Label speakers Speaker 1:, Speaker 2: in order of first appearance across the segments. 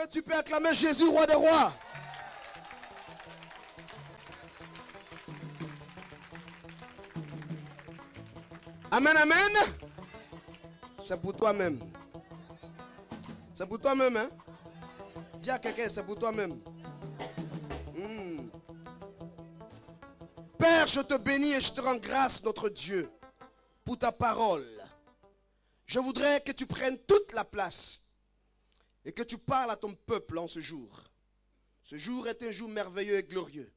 Speaker 1: que tu peux acclamer Jésus, roi des rois? Amen, amen. C'est pour toi-même. C'est pour toi-même, hein? Dis à quelqu'un, c'est pour toi-même. Père, je te bénis et je te rends grâce, notre Dieu, pour ta parole. Je voudrais que tu prennes toute la place et que tu parles à ton peuple en ce jour. Ce jour est un jour merveilleux et glorieux.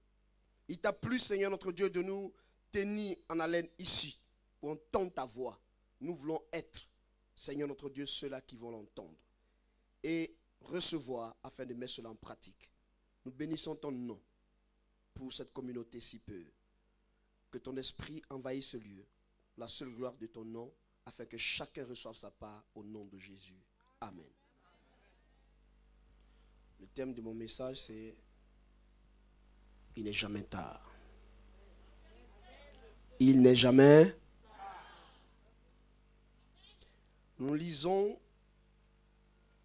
Speaker 1: Il t'a plu, Seigneur notre Dieu, de nous tenir en haleine ici pour entendre ta voix. Nous voulons être, Seigneur notre Dieu, ceux-là qui vont l'entendre et recevoir afin de mettre cela en pratique. Nous bénissons ton nom pour cette communauté si peu. Que ton esprit envahisse ce lieu, la seule gloire de ton nom, afin que chacun reçoive sa part au nom de Jésus. Amen. Le thème de mon message, c'est « Il n'est jamais tard ». Il n'est jamais. Nous lisons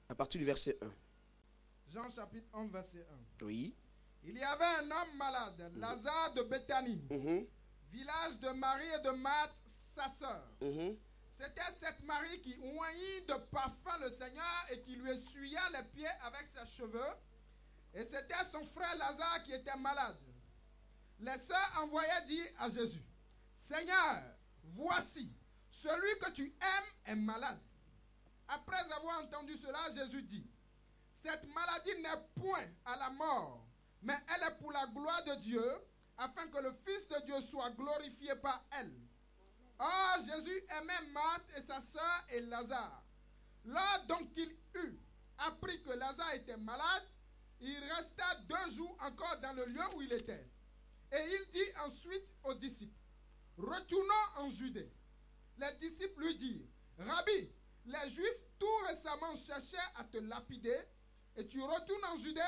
Speaker 1: à partir du verset 1.
Speaker 2: Jean chapitre 11, verset 1.
Speaker 1: Oui.
Speaker 2: Il y avait un homme malade, Lazare de Béthanie, village de Marie et de Marthe, sa sœur. C'était cette Marie qui oignit de parfum le Seigneur et qui lui essuya les pieds avec ses cheveux. Et c'était son frère Lazare qui était malade. Les sœurs envoyaient dire à Jésus, « Seigneur, voici, celui que tu aimes est malade. » Après avoir entendu cela, Jésus dit, « Cette maladie n'est point à la mort, mais elle est pour la gloire de Dieu, afin que le Fils de Dieu soit glorifié par elle. » Or, Jésus aimait Marthe et sa sœur et Lazare. Lors donc qu'il eut appris que Lazare était malade, il resta 2 jours encore dans le lieu où il était. Et il dit ensuite aux disciples, « Retournons en Judée. » Les disciples lui dirent, « Rabbi, les Juifs tout récemment cherchaient à te lapider, et tu retournes en Judée ?»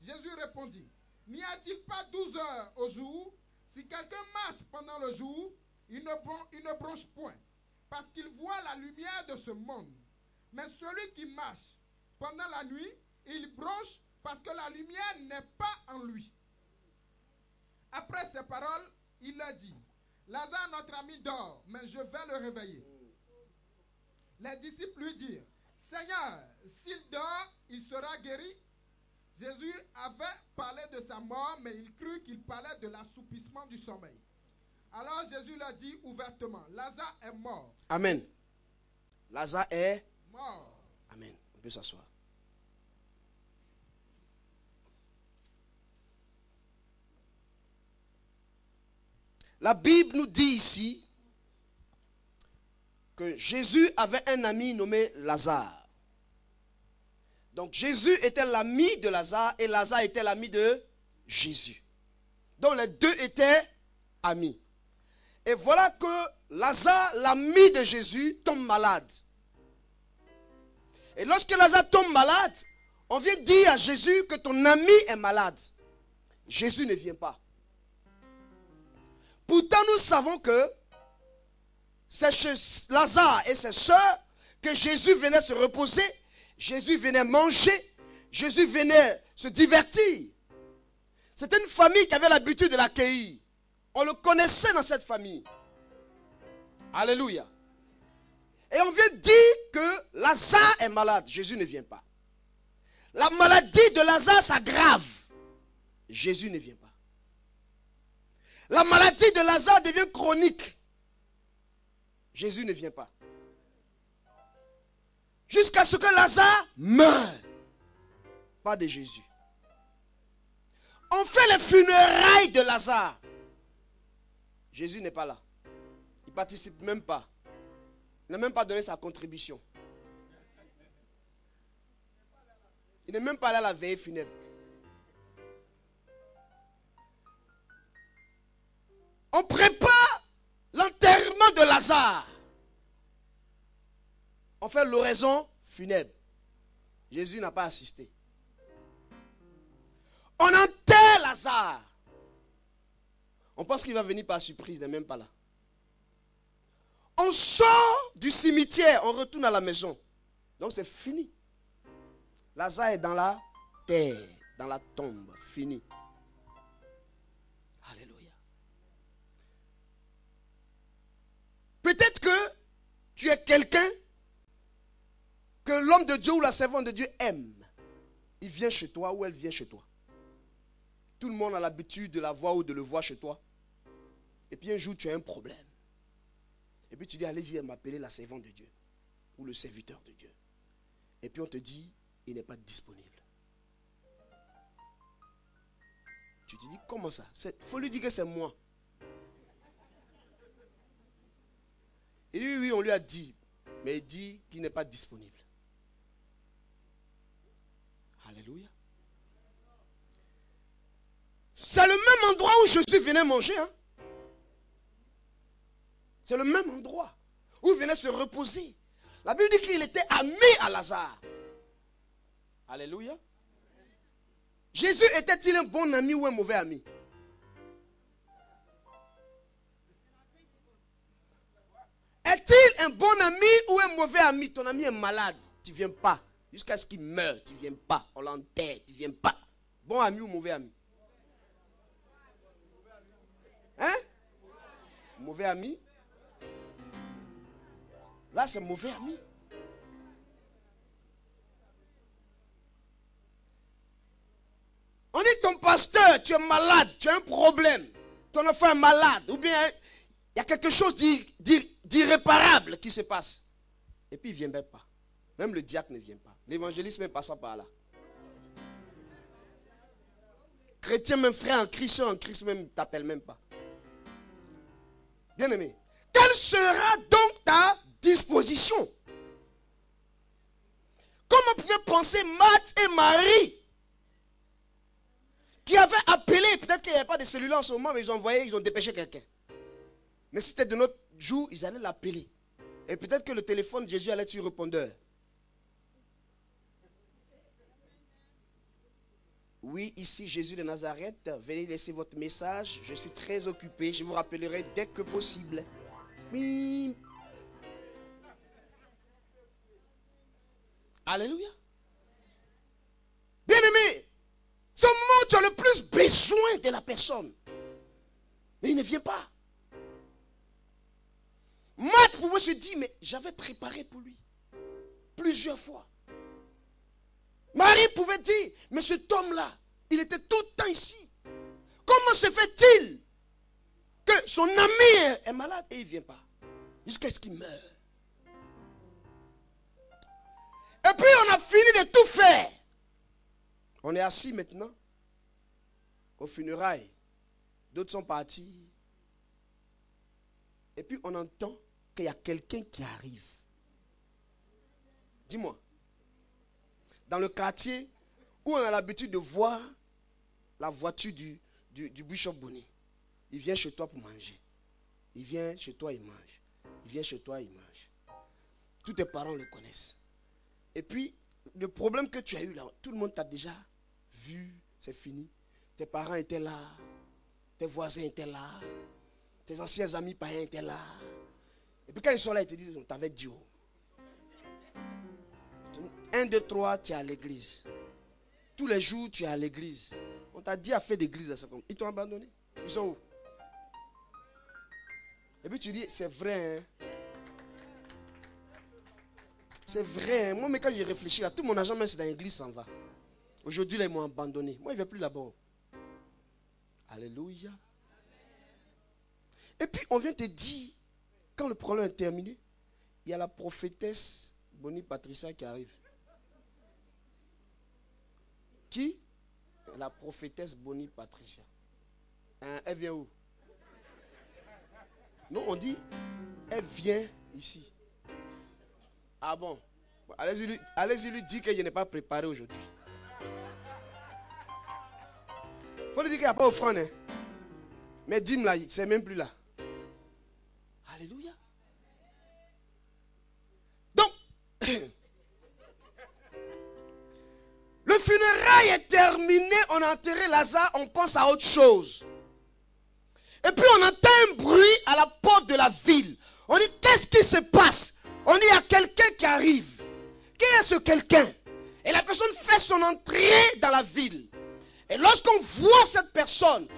Speaker 2: Jésus répondit, « N'y a-t-il pas 12 heures au jour? Si quelqu'un marche pendant le jour, il ne bronche point, parce qu'il voit la lumière de ce monde. Mais celui qui marche pendant la nuit, il bronche parce que la lumière n'est pas en lui. » Après ces paroles, il leur dit, « Lazare, notre ami, dort, mais je vais le réveiller. » Les disciples lui dirent, « Seigneur, s'il dort, il sera guéri. » Jésus avait parlé de sa mort, mais il crut qu'il parlait de l'assoupissement du sommeil. Alors Jésus leur dit ouvertement, « Lazare est mort. »
Speaker 1: Amen. Lazare est
Speaker 2: mort.
Speaker 1: Amen. On peut s'asseoir. La Bible nous dit ici que Jésus avait un ami nommé Lazare. Donc Jésus était l'ami de Lazare et Lazare était l'ami de Jésus. Donc les deux étaient amis. Et voilà que Lazare, l'ami de Jésus, tombe malade. Et lorsque Lazare tombe malade, on vient dire à Jésus que ton ami est malade. Jésus ne vient pas. Pourtant, nous savons que c'est chez Lazare et ses soeurs que Jésus venait se reposer, Jésus venait manger, Jésus venait se divertir. C'était une famille qui avait l'habitude de l'accueillir. On le connaissait dans cette famille. Alléluia. Et on vient dire que Lazare est malade. Jésus ne vient pas. La maladie de Lazare s'aggrave. Jésus ne vient pas. La maladie de Lazare devient chronique. Jésus ne vient pas. Jusqu'à ce que Lazare meure. Pas de Jésus. On fait les funérailles de Lazare. Jésus n'est pas là. Il ne participe même pas. Il n'a même pas donné sa contribution. Il n'est même pas allé à la veillée funèbre. On prépare l'enterrement de Lazare. On fait l'oraison funèbre. Jésus n'a pas assisté. On enterre Lazare. On pense qu'il va venir par surprise, il n'est même pas là. On sort du cimetière, on retourne à la maison. Donc c'est fini. Lazare est dans la terre, dans la tombe. Fini. Alléluia. Peut-être que tu es quelqu'un que l'homme de Dieu ou la servante de Dieu aime. Il vient chez toi ou elle vient chez toi. Tout le monde a l'habitude de la voir ou de le voir chez toi. Et puis un jour, tu as un problème. Et puis tu dis, allez-y m'appeler la servante de Dieu. Ou le serviteur de Dieu. Et puis on te dit, il n'est pas disponible. Tu te dis, comment ça? Il faut lui dire que c'est moi. Il dit, oui, on lui a dit. Mais il dit qu'il n'est pas disponible. Alléluia. C'est le même endroit où Jésus venait manger. Hein? C'est le même endroit où il venait se reposer. La Bible dit qu'il était ami à Lazare. Alléluia. Jésus était-il un bon ami ou un mauvais ami? Est-il un bon ami ou un mauvais ami? Ton ami est malade, tu ne viens pas. Jusqu'à ce qu'il meure, tu ne viens pas. On l'enterre, tu ne viens pas. Bon ami ou mauvais ami? Hein? Mauvais ami? Là, c'est mauvais ami. On dit ton pasteur, tu es malade, tu as un problème. Ton enfant est malade. Ou bien il y a quelque chose d'irréparable qui se passe. Et puis il ne vient même pas. Même le diacre ne vient pas. L'évangéliste ne passe pas par là. Chrétien, même frère en Christ même, ne t'appelle même pas. Bien aimé, quelle sera donc ta disposition? Comment pouvait penser Marthe et Marie qui avaient appelé, peut-être qu'il n'y avait pas de cellulaire en ce moment, mais ils ont dépêché quelqu'un. Mais si c'était de notre jour, ils allaient l'appeler. Et peut-être que le téléphone de Jésus allait être sur répondeur. Oui, ici Jésus de Nazareth, venez laisser votre message. Je suis très occupé, je vous rappellerai dès que possible. Oui. Alléluia. Bien-aimé, ce moment où tu as le plus besoin de la personne, mais il ne vient pas. Marthe pouvait se dire, mais j'avais préparé pour lui plusieurs fois. Marie pouvait dire, mais cet homme-là, il était tout le temps ici. Comment se fait-il que son ami est malade et il ne vient pas jusqu'à ce qu'il meure? Et puis on a fini de tout faire. On est assis maintenant au funérailles. D'autres sont partis. Et puis on entend qu'il y a quelqu'un qui arrive. Dis-moi. Dans le quartier où on a l'habitude de voir la voiture du Bishop Bonny. Il vient chez toi pour manger. Il vient chez toi, il mange. Il vient chez toi, il mange. Tous tes parents le connaissent. Et puis, le problème que tu as eu là, tout le monde t'a déjà vu, c'est fini. Tes parents étaient là, tes voisins étaient là, tes anciens amis païens étaient là. Et puis quand ils sont là, ils te disent, on t'avait dit, 1, 2, 3, tu es à l'église. Tous les jours, tu es à l'église. On t'a dit à faire d'église à ce moment. Ils t'ont abandonné. Ils sont où? Et puis tu dis, c'est vrai, hein? C'est vrai. Moi, mais quand j'ai réfléchi, là, tout mon argent, même c'est dans l'église, s'en va. Aujourd'hui, là, ils m'ont abandonné. Moi, il ne va plus là-bas. Alléluia. Et puis, on vient te dire, quand le problème est terminé, il y a la prophétesse Bonnie Patricia qui arrive. Qui? La prophétesse Bonnie Patricia. Hein, elle vient où? Non, on dit, elle vient ici. Ah bon? Allez-y lui dire que je n'ai pas préparé aujourd'hui. Il faut lui dire qu'il n'y a pas offrande. Hein? Mais dis-moi là, c'est même plus là. Alléluia. Donc, le funérail est terminé, on a enterré Lazare, on pense à autre chose. Et puis on entend un bruit à la porte de la ville. On dit, qu'est-ce qui se passe? On dit, il y a quelqu'un qui arrive. Qui est ce quelqu'un? Et Et la personne fait son entrée dans la ville. Et lorsqu'on voit cette personne,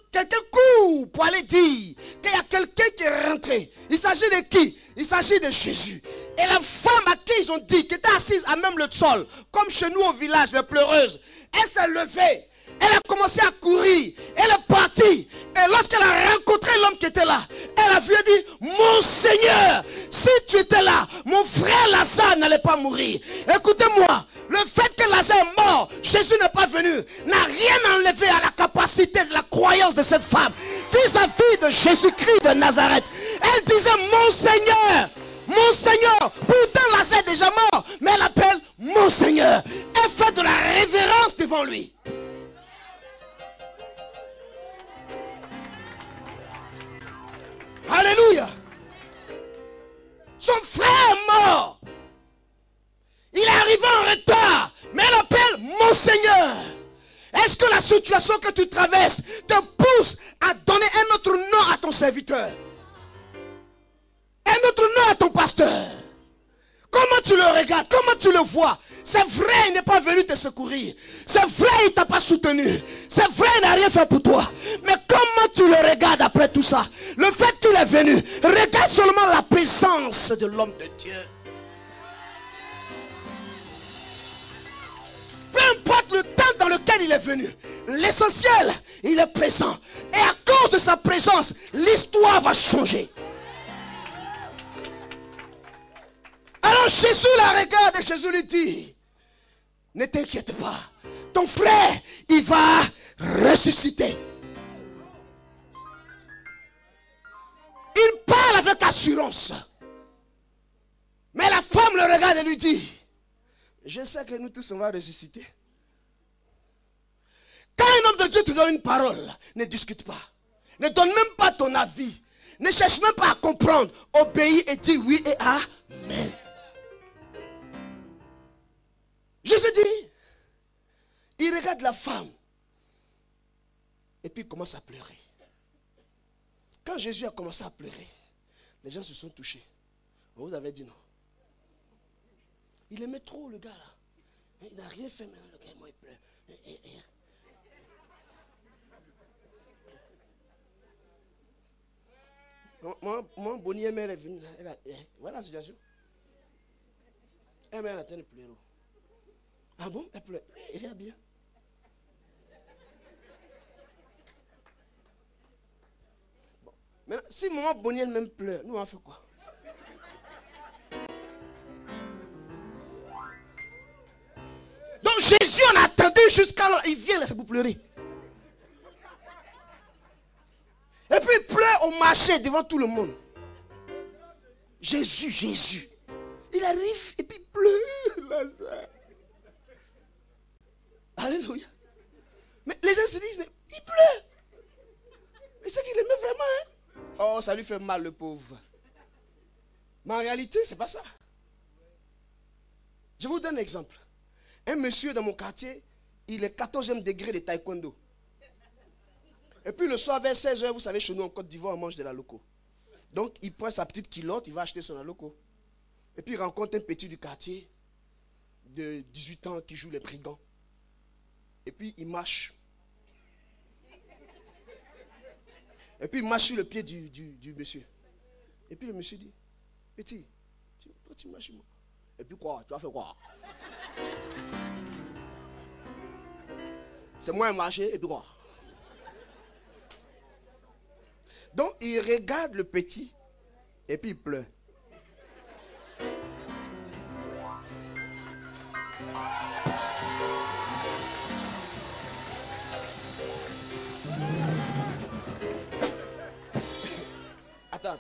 Speaker 1: quelqu'un court pour aller dire qu'il y a quelqu'un qui est rentré. Il s'agit de qui? Il s'agit de Jésus. Et la femme à qui ils ont dit, qui était assise à même le sol, comme chez nous au village, les pleureuses, elle s'est levée. Elle a commencé à courir. Elle est partie. Et lorsqu'elle a rencontré l'homme qui était là, elle a vu et dit, mon Seigneur, si tu étais là, mon frère Lazare n'allait pas mourir. Écoutez-moi, le fait que Lazare est mort, Jésus n'est pas venu, n'a rien enlevé à la capacité de la croyance de cette femme vis-à-vis de Jésus-Christ de Nazareth. Elle disait, mon Seigneur, pourtant Lazare est déjà mort, mais elle appelle mon Seigneur. Elle fait de la révérence devant lui. Alléluia. Son frère est mort. Il est arrivé en retard, mais elle appelle mon Seigneur. Est-ce que la situation que tu traverses te pousse à donner un autre nom à ton serviteur? Un autre nom à ton pasteur? Comment tu le regardes? Comment tu le vois? C'est vrai, il n'est pas venu te secourir. C'est vrai, il ne t'a pas soutenu. C'est vrai, il n'a rien fait pour toi. Mais comment tu le regardes après tout ça? Le fait qu'il est venu, regarde seulement la présence de l'homme de Dieu. Peu importe le temps dans lequel il est venu, l'essentiel, il est présent. Et à cause de sa présence, l'histoire va changer. Alors Jésus la regarde et Jésus lui dit, ne t'inquiète pas, ton frère, il va ressusciter. Il parle avec assurance. Mais la femme le regarde et lui dit, je sais que nous tous on va ressusciter. Quand un homme de Dieu te donne une parole, ne discute pas. Ne donne même pas ton avis. Ne cherche même pas à comprendre. Obéis et dis oui et amen. Jésus dit, il regarde la femme et puis il commence à pleurer. Quand Jésus a commencé à pleurer, les gens se sont touchés. On vous avait dit non. Il aimait trop le gars là. Il n'a rien fait, mais le gars, moi il pleure. Mon bonnier mère est venue. Voilà la situation. Elle m'a atteint pleurer. Ah bon? Elle pleure. Elle est bien. Bon. Maintenant, si maman Boniel même pleure, nous on fait quoi? Donc Jésus en a attendu jusqu'à il vient là, c'est pour pleurer. Et puis il pleure au marché devant tout le monde. Jésus. Il arrive et puis il pleure. Alléluia. Mais les gens se disent, mais il pleure. Mais c'est qu'il aimait vraiment. Hein? Oh, ça lui fait mal le pauvre. Mais en réalité, c'est pas ça. Je vous donne un exemple. Un monsieur dans mon quartier, il est 14e degré de taekwondo. Et puis le soir vers 16h, vous savez, chez nous en Côte d'Ivoire, on mange de la loco. Donc il prend sa petite culotte, il va acheter son loco. Et puis il rencontre un petit du quartier de 18 ans qui joue les brigands. Et puis il marche. Et puis il marche sur le pied du monsieur. Et puis le monsieur dit, petit, toi tu marches moi. Et puis quoi? Tu vas faire quoi? C'est moi qui marché et puis quoi? Donc il regarde le petit et puis il pleure. Attends.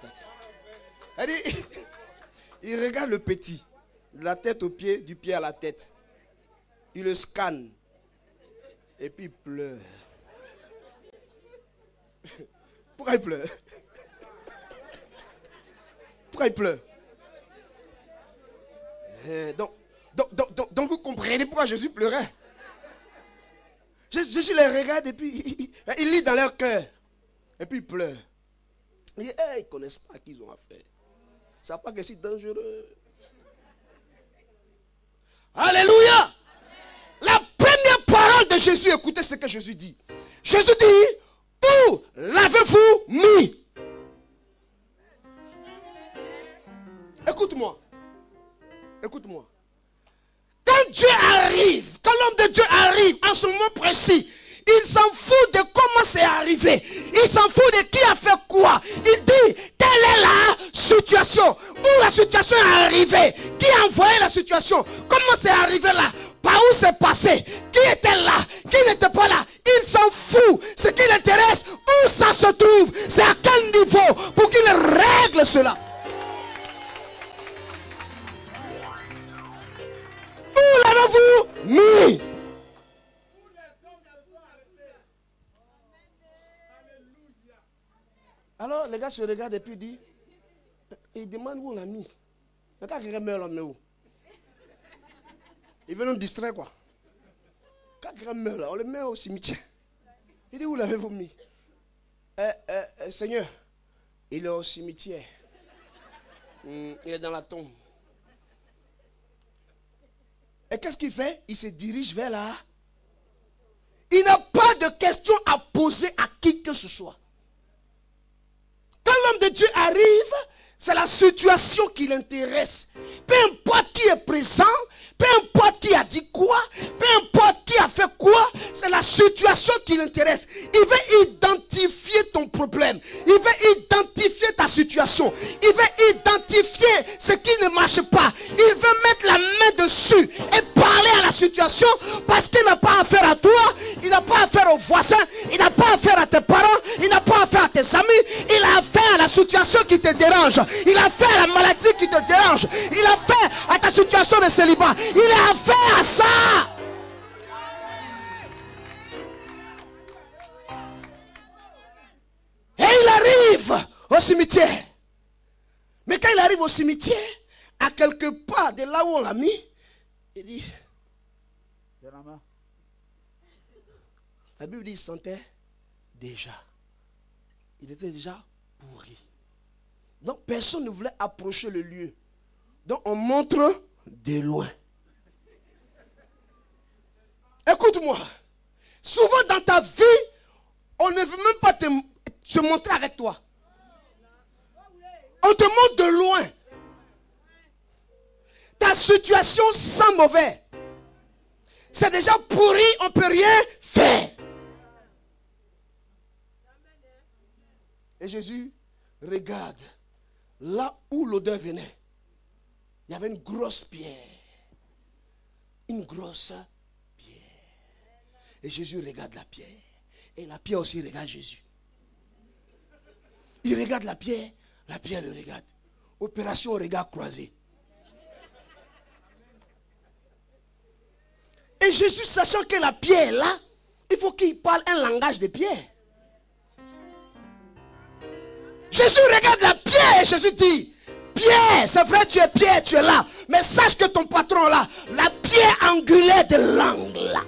Speaker 1: Il regarde le petit, de la tête aux pieds, du pied à la tête. Il le scanne et puis il pleure. Pourquoi il pleure? Pourquoi il pleure? Donc vous comprenez pourquoi Jésus pleurait. Jésus les regarde et puis il lit dans leur cœur. Et puis il pleure. Il dit, hey, ils ne connaissent pas à qui ils ont affaire. Ils ne savent pas que c'est dangereux. Alléluia! parole de Jésus, écoutez ce que Jésus dit. Jésus dit, où l'avez-vous mis? Écoute-moi. Écoute-moi. Quand Dieu arrive, quand l'homme de Dieu arrive en ce moment précis, il s'en fout de comment c'est arrivé. Il s'en fout de qui a fait quoi. Il dit, quelle est la situation? Où la situation est arrivée? Qui a envoyé la situation? Comment c'est arrivé là? Par où c'est passé? Qui était là? Qui n'était pas là? Il s'en fout. Ce qui l'intéresse, où ça se trouve? C'est à quel niveau? Pour qu'il règle cela. Où l'avez-vous mis? Alors les gars se regardent et puis disent, ils demandent où on l'a mis. Mais quand quelqu'un meurt, on le met où? Ils veulent nous distraire quoi. Quand quelqu'un meurt là, on le met au cimetière. Il dit, où l'avez-vous mis? Seigneur, il est au cimetière. Il est dans la tombe. Et qu'est-ce qu'il fait? Il se dirige vers là. Il n'a pas de question à poser à qui que ce soit. Quand l'homme de Dieu arrive, c'est la situation qui l'intéresse. Peu importe qui est présent, peu importe qui a dit quoi, peu importe qui a fait quoi, c'est la situation qui l'intéresse. Il veut identifier ton problème. Il veut identifier ta situation. Il veut identifier ce qui ne marche pas. Il veut mettre la main dessus et parler à la situation parce qu'il n'a pas affaire à toi, il n'a pas affaire aux voisins, il n'a pas affaire à tes parents, il n'a pas affaire à tes amis, il a affaire à la situation qui te dérange. Il a affaire à la maladie qui te dérange. Il a affaire à ta situation de célibat. Il a affaire à ça. Et il arrive au cimetière. Mais quand il arrive au cimetière, à quelque part de là où on l'a mis, il dit, la Bible dit, il sentait déjà. Il était déjà pourri. Donc personne ne voulait approcher le lieu. Donc on montre de loin. Écoute-moi. Souvent dans ta vie, on ne veut même pas se montrer avec toi. On te montre de loin. Ta situation sent mauvais. C'est déjà pourri, on ne peut rien faire. Et Jésus regarde. Là où l'odeur venait, il y avait une grosse pierre. Une grosse pierre. Et Jésus regarde la pierre. Et la pierre aussi regarde Jésus. Il regarde la pierre le regarde. Opération regard croisé. Et Jésus, sachant que la pierre est là, il faut qu'il parle un langage de pierre. Jésus regarde la pierre et Jésus dit, Pierre, c'est vrai tu es pierre, tu es là. Mais sache que ton patron là, la pierre angulaire de l'angle là.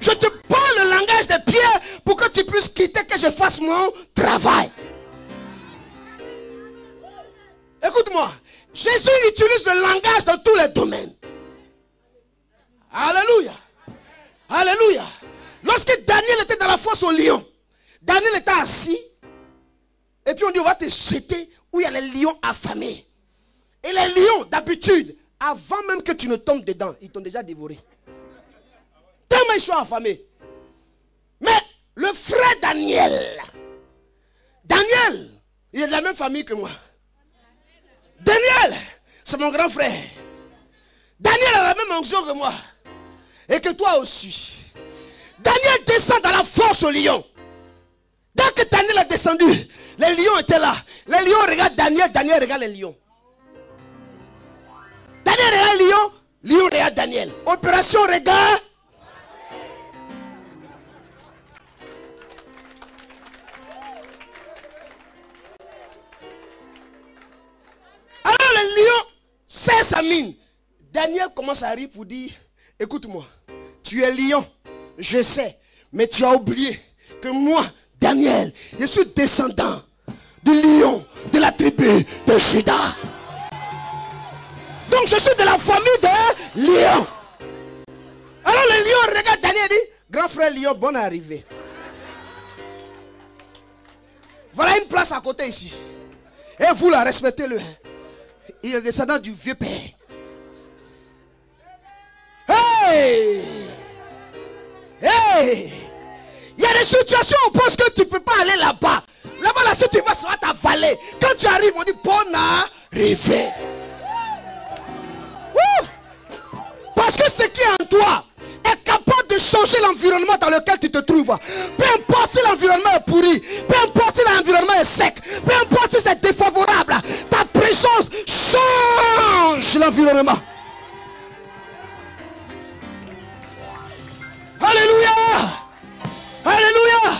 Speaker 1: Je te parle le langage de pierre pour que tu puisses quitter, que je fasse mon travail. Écoute-moi, Jésus utilise le langage dans tous les domaines. Alléluia. Alléluia. Lorsque Daniel était dans la fosse au lion, Daniel était assis. Et puis on dit, on va te jeter où il y a les lions affamés. Et les lions, d'habitude, avant même que tu ne tombes dedans, ils t'ont déjà dévoré. Tellement ils sont affamés. Mais le frère Daniel, il est de la même famille que moi. Daniel, c'est mon grand frère. Daniel a la même onction que moi. Et que toi aussi. Daniel descend dans la fosse au lion. Dès que Daniel est descendu, les lions étaient là. Les lions regardent Daniel, Daniel regarde les lions. Daniel regarde les lions, lion regarde Daniel. Opération regard. Alors le lion serre sa mine. Daniel commence à rire pour dire, écoute-moi, tu es lion, je sais, mais tu as oublié que moi, Daniel, je suis descendant du lion de la tribu de Juda. Donc je suis de la famille de lions. Alors Alors le lion regarde Daniel et dit, grand frère lion, bonne arrivée. Voilà une place à côté ici. Et vous la respectez-le. Il est descendant du vieux père. Hey! Hey! Il y a des situations où on pense que tu ne peux pas aller là-bas. Là-bas, là, si tu vas, ça va t'avaler. Quand tu arrives, on dit bonne arrivée. Parce que ce qui est en toi est capable de changer l'environnement dans lequel tu te trouves. Peu importe si l'environnement est pourri, peu importe si l'environnement est sec, peu importe si c'est défavorable, ta présence change l'environnement. Alléluia! Alléluia!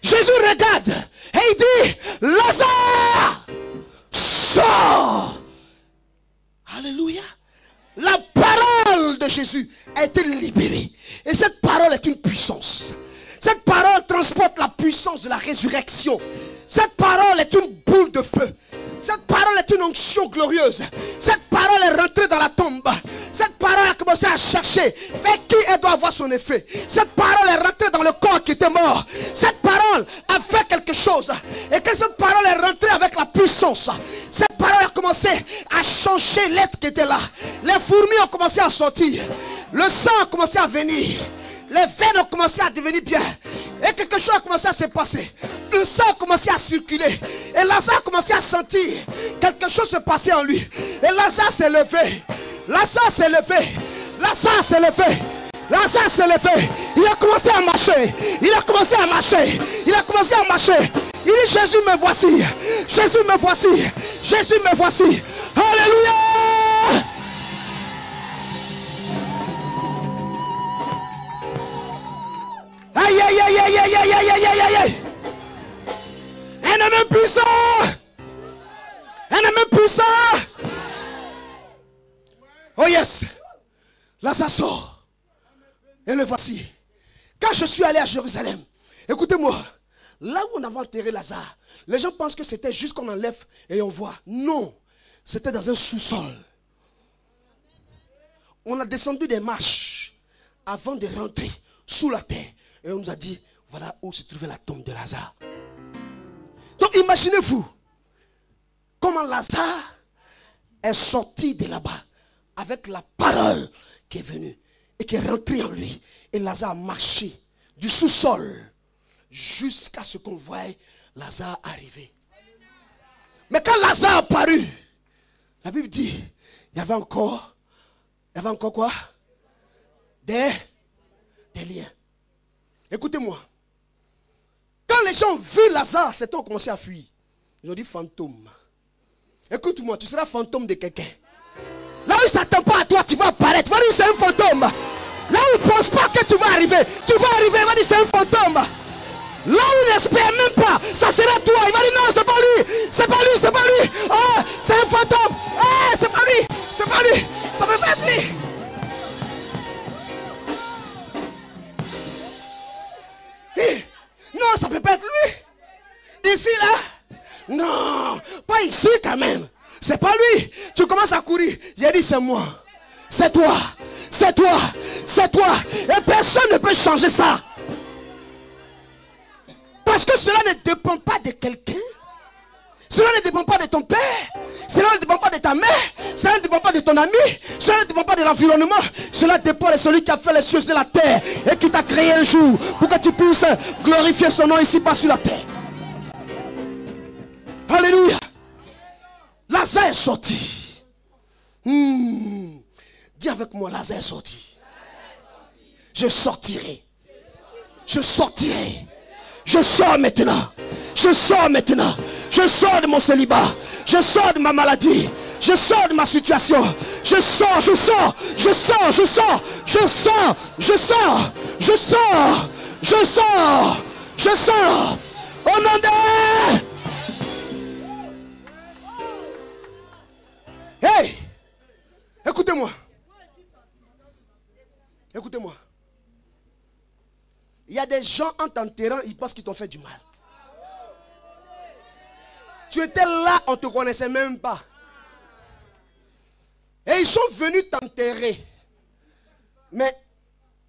Speaker 1: Jésus regarde et il dit, Lazare, sors! Alléluia! La parole de Jésus a été libérée. Et cette parole est une puissance. Cette parole transporte la puissance de la résurrection. Cette parole est une boule de feu. Cette parole est une onction glorieuse. Cette parole est rentrée dans la tombe. Cette parole a commencé à chercher vers qui elle doit avoir son effet. Cette parole est rentrée dans le corps qui était mort. Cette parole a fait quelque chose. Et que cette parole est rentrée avec la puissance. Cette parole a commencé à changer l'être qui était là. Les fourmis ont commencé à sortir. Le sang a commencé à venir. Les veines ont commencé à devenir bien. Et quelque chose a commencé à se passer. Le sang a commencé à circuler. Et Lazare a commencé à sentir quelque chose se passer en lui. Et Lazare s'est levé. Lazare s'est levé. Lazare s'est levé. Lazare s'est levé. Il a commencé à marcher. Il a commencé à marcher. Il a commencé à marcher. Il dit, Jésus me voici. Jésus me voici. Jésus me voici. Alléluia. Aïe, aïe, aïe, aïe, aïe, aïe, aïe, aïe, aïe, aïe. Un homme puissant. Un homme puissant. Oh yes. Lazare sort. Et le voici. Quand je suis allé à Jérusalem, écoutez-moi, là où on avait enterré Lazare, les gens pensent que c'était juste qu'on enlève et on voit. Non, c'était dans un sous-sol. On a descendu des marches avant de rentrer sous la terre. Et on nous a dit, voilà où se trouvait la tombe de Lazare. Donc imaginez-vous comment Lazare est sorti de là-bas avec la parole qui est venue et qui est rentrée en lui. Et Lazare a marché du sous-sol jusqu'à ce qu'on voie Lazare arriver. Mais quand Lazare a apparu, la Bible dit, il y avait encore quoi? Des liens. Écoutez-moi. Quand les gens ont vu Lazare, certains ont commencé à fuir. Ils ont dit fantôme. Écoute-moi, tu seras fantôme de quelqu'un. Là où il ne s'attend pas à toi, tu vas apparaître. Va dire c'est un fantôme. Là où il ne pense pas que tu vas arriver, il va dire c'est un fantôme. Là où il n'espère même pas, ça sera toi. Il va dire non, c'est pas lui. C'est pas lui, c'est pas lui. Oh, c'est un fantôme. Oh, c'est pas lui. C'est pas lui. Ça peut pas être lui. Non, ça peut pas être lui. Ici, là. Non, pas ici quand même. C'est pas lui. Tu commences à courir. J'ai dit c'est moi. C'est toi. C'est toi. C'est toi. Et personne ne peut changer ça. Parce que cela ne dépend pas de quelqu'un. Cela ne dépend pas de ton père. Cela ne dépend pas de ta mère. Cela ne dépend pas de ton ami. Cela ne dépend pas de l'environnement. Cela dépend de celui qui a fait les cieux et la terre et qui t'a créé un jour pour que tu puisses glorifier son nom ici-bas sur la terre. Alléluia. Lazare est sorti. Dis avec moi, Lazare est sorti. Je sortirai. Je sortirai. Je sors maintenant. Je sors maintenant. Je sors de mon célibat. Je sors de ma maladie. Je sors de ma situation. Je sors, je sors, je sors, je sors, je sors, je sors, je sors, je sors, je sors. Au nom de... Hey! Écoutez-moi. Écoutez-moi. Il y a des gens en t'enterrant, ils pensent qu'ils t'ont fait du mal. Tu étais là, on ne te connaissait même pas. Et ils sont venus t'enterrer. Mais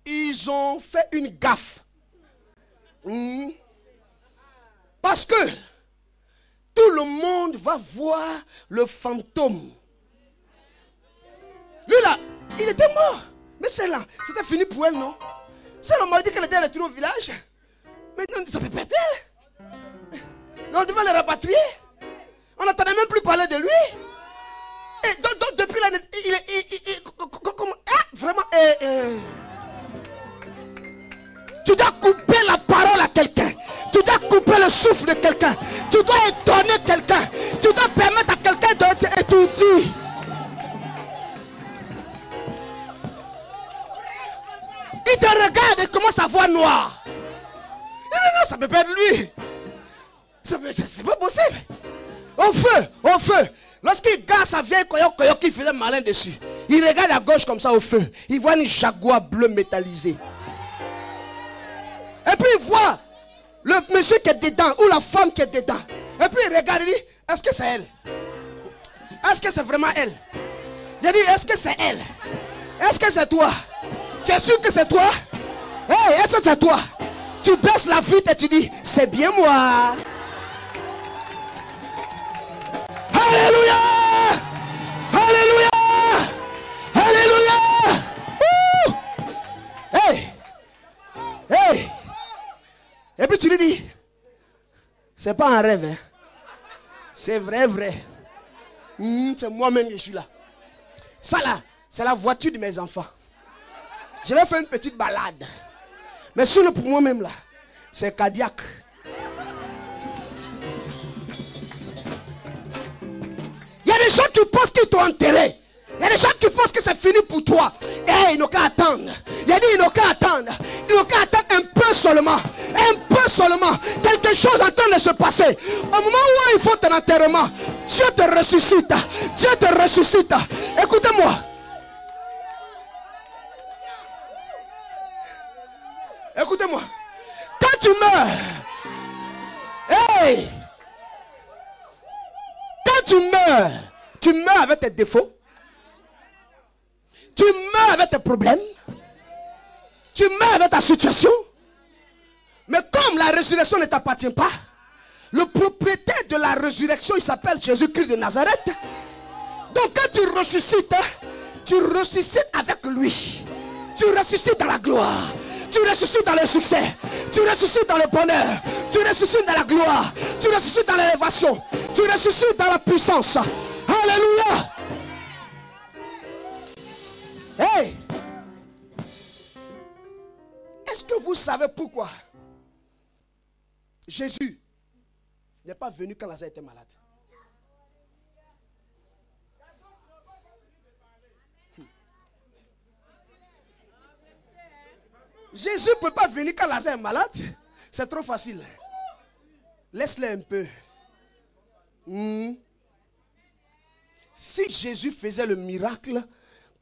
Speaker 1: ils ont fait une gaffe. Parce que tout le monde va voir le fantôme. Lui là, il était mort. Mais celle-là, c'était fini pour elle, non? Celle-là m'a dit qu'elle était retournée au village. Maintenant, ça peut pas être elle. On devait le rapatrier. On n'entendait même plus parler de lui. Et donc depuis l'année, vraiment, tu dois couper la parole à quelqu'un. Tu dois couper le souffle de quelqu'un. Tu dois étonner quelqu'un. Tu dois permettre à quelqu'un d'être étourdi. Il te regarde et commence à voir noir. Non, ça peut pas être lui. C'est pas possible. Au feu. Lorsqu'il garde sa vieille coyote qui faisait malin dessus, il regarde à gauche comme ça au feu. Il voit une jaguar bleue métallisée. Et puis il voit le monsieur qui est dedans ou la femme qui est dedans. Et puis il regarde et dit, est-ce que c'est elle? Est-ce que c'est vraiment elle? Il dit, est-ce que c'est elle? Est-ce que c'est toi? Tu es sûr que c'est toi? Hey, est-ce que c'est toi? Tu baisses la vitre et tu dis, c'est bien moi. Alléluia! Alléluia! Alléluia! Hey! Hey! Et puis tu lui dis, c'est pas un rêve, hein? C'est vrai. C'est moi-même qui suis là. Ça là, c'est la voiture de mes enfants. Je vais faire une petite balade. Mais sinon pour moi-même là, c'est cardiaque. Il y a des gens qui pensent qu'ils t'ont enterré. Il y a des gens qui pensent que c'est fini pour toi. Et ils n'ont qu'à attendre. Il a dit ils n'ont qu'à attendre. Ils n'ont qu'à attendre un peu seulement. Un peu seulement. Quelque chose est en train de se passer. Au moment où il faut ton enterrement, Dieu te ressuscite. Dieu te ressuscite. Écoutez-moi. Écoutez-moi. Quand tu meurs, hey, quand tu meurs avec tes défauts, tu meurs avec tes problèmes, tu meurs avec ta situation. Mais comme la résurrection ne t'appartient pas, le propriétaire de la résurrection, il s'appelle Jésus-Christ de Nazareth. Donc quand tu ressuscites avec lui. Tu ressuscites dans la gloire. Tu ressuscites dans le succès. Tu ressuscites dans le bonheur. Tu ressuscites dans la gloire. Tu ressuscites dans l'élévation. Tu ressuscites dans la puissance. Alléluia. Hey! Est-ce que vous savez pourquoi Jésus n'est pas venu quand Lazare était malade? Jésus ne peut pas venir quand Lazare est malade. C'est trop facile. Laisse-le un peu. Si Jésus faisait le miracle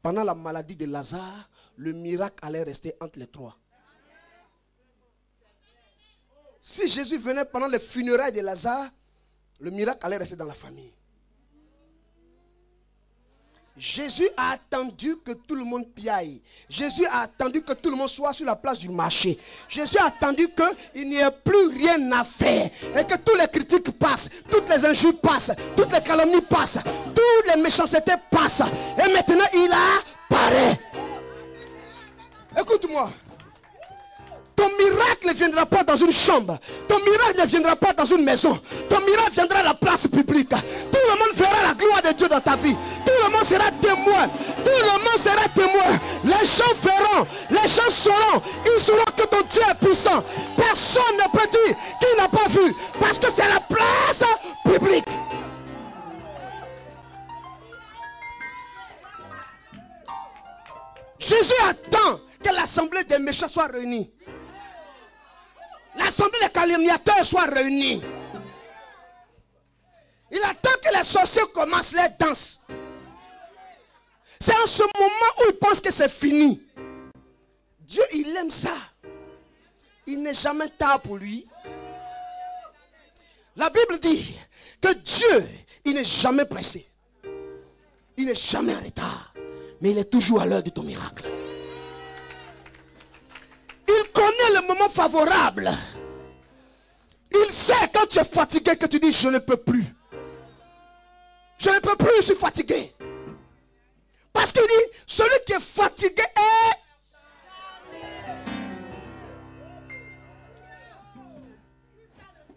Speaker 1: pendant la maladie de Lazare, le miracle allait rester entre les trois. Si Jésus venait pendant les funérailles de Lazare, le miracle allait rester dans la famille. Jésus a attendu que tout le monde piaille. Jésus a attendu que tout le monde soit sur la place du marché. Jésus a attendu qu'il n'y ait plus rien à faire. Et que tous les critiques passent, toutes les injures passent, toutes les calomnies passent, toutes les méchancetés passent. Et maintenant il apparaît. Écoute-moi. Ton miracle ne viendra pas dans une chambre. Ton miracle ne viendra pas dans une maison. Ton miracle viendra à la place publique. Tout le monde verra la gloire de Dieu dans ta vie. Tout le monde sera témoin. Tout le monde sera témoin. Les gens verront. Les gens sauront. Ils sauront que ton Dieu est puissant. Personne ne peut dire qu'il n'a pas vu. Parce que c'est la place publique. Jésus attend que l'assemblée des méchants soit réunie. L'assemblée des calomniateurs soit réunie. Il attend que les sorciers commencent les danses. C'est en ce moment où il pense que c'est fini. Dieu, il aime ça. Il n'est jamais tard pour lui. La Bible dit que Dieu, il n'est jamais pressé. Il n'est jamais en retard. Mais il est toujours à l'heure de ton miracle. connaît le moment favorable. Il sait quand tu es fatigué que tu dis je ne peux plus. Je ne peux plus, je suis fatigué. Parce qu'il dit, celui qui est fatigué est...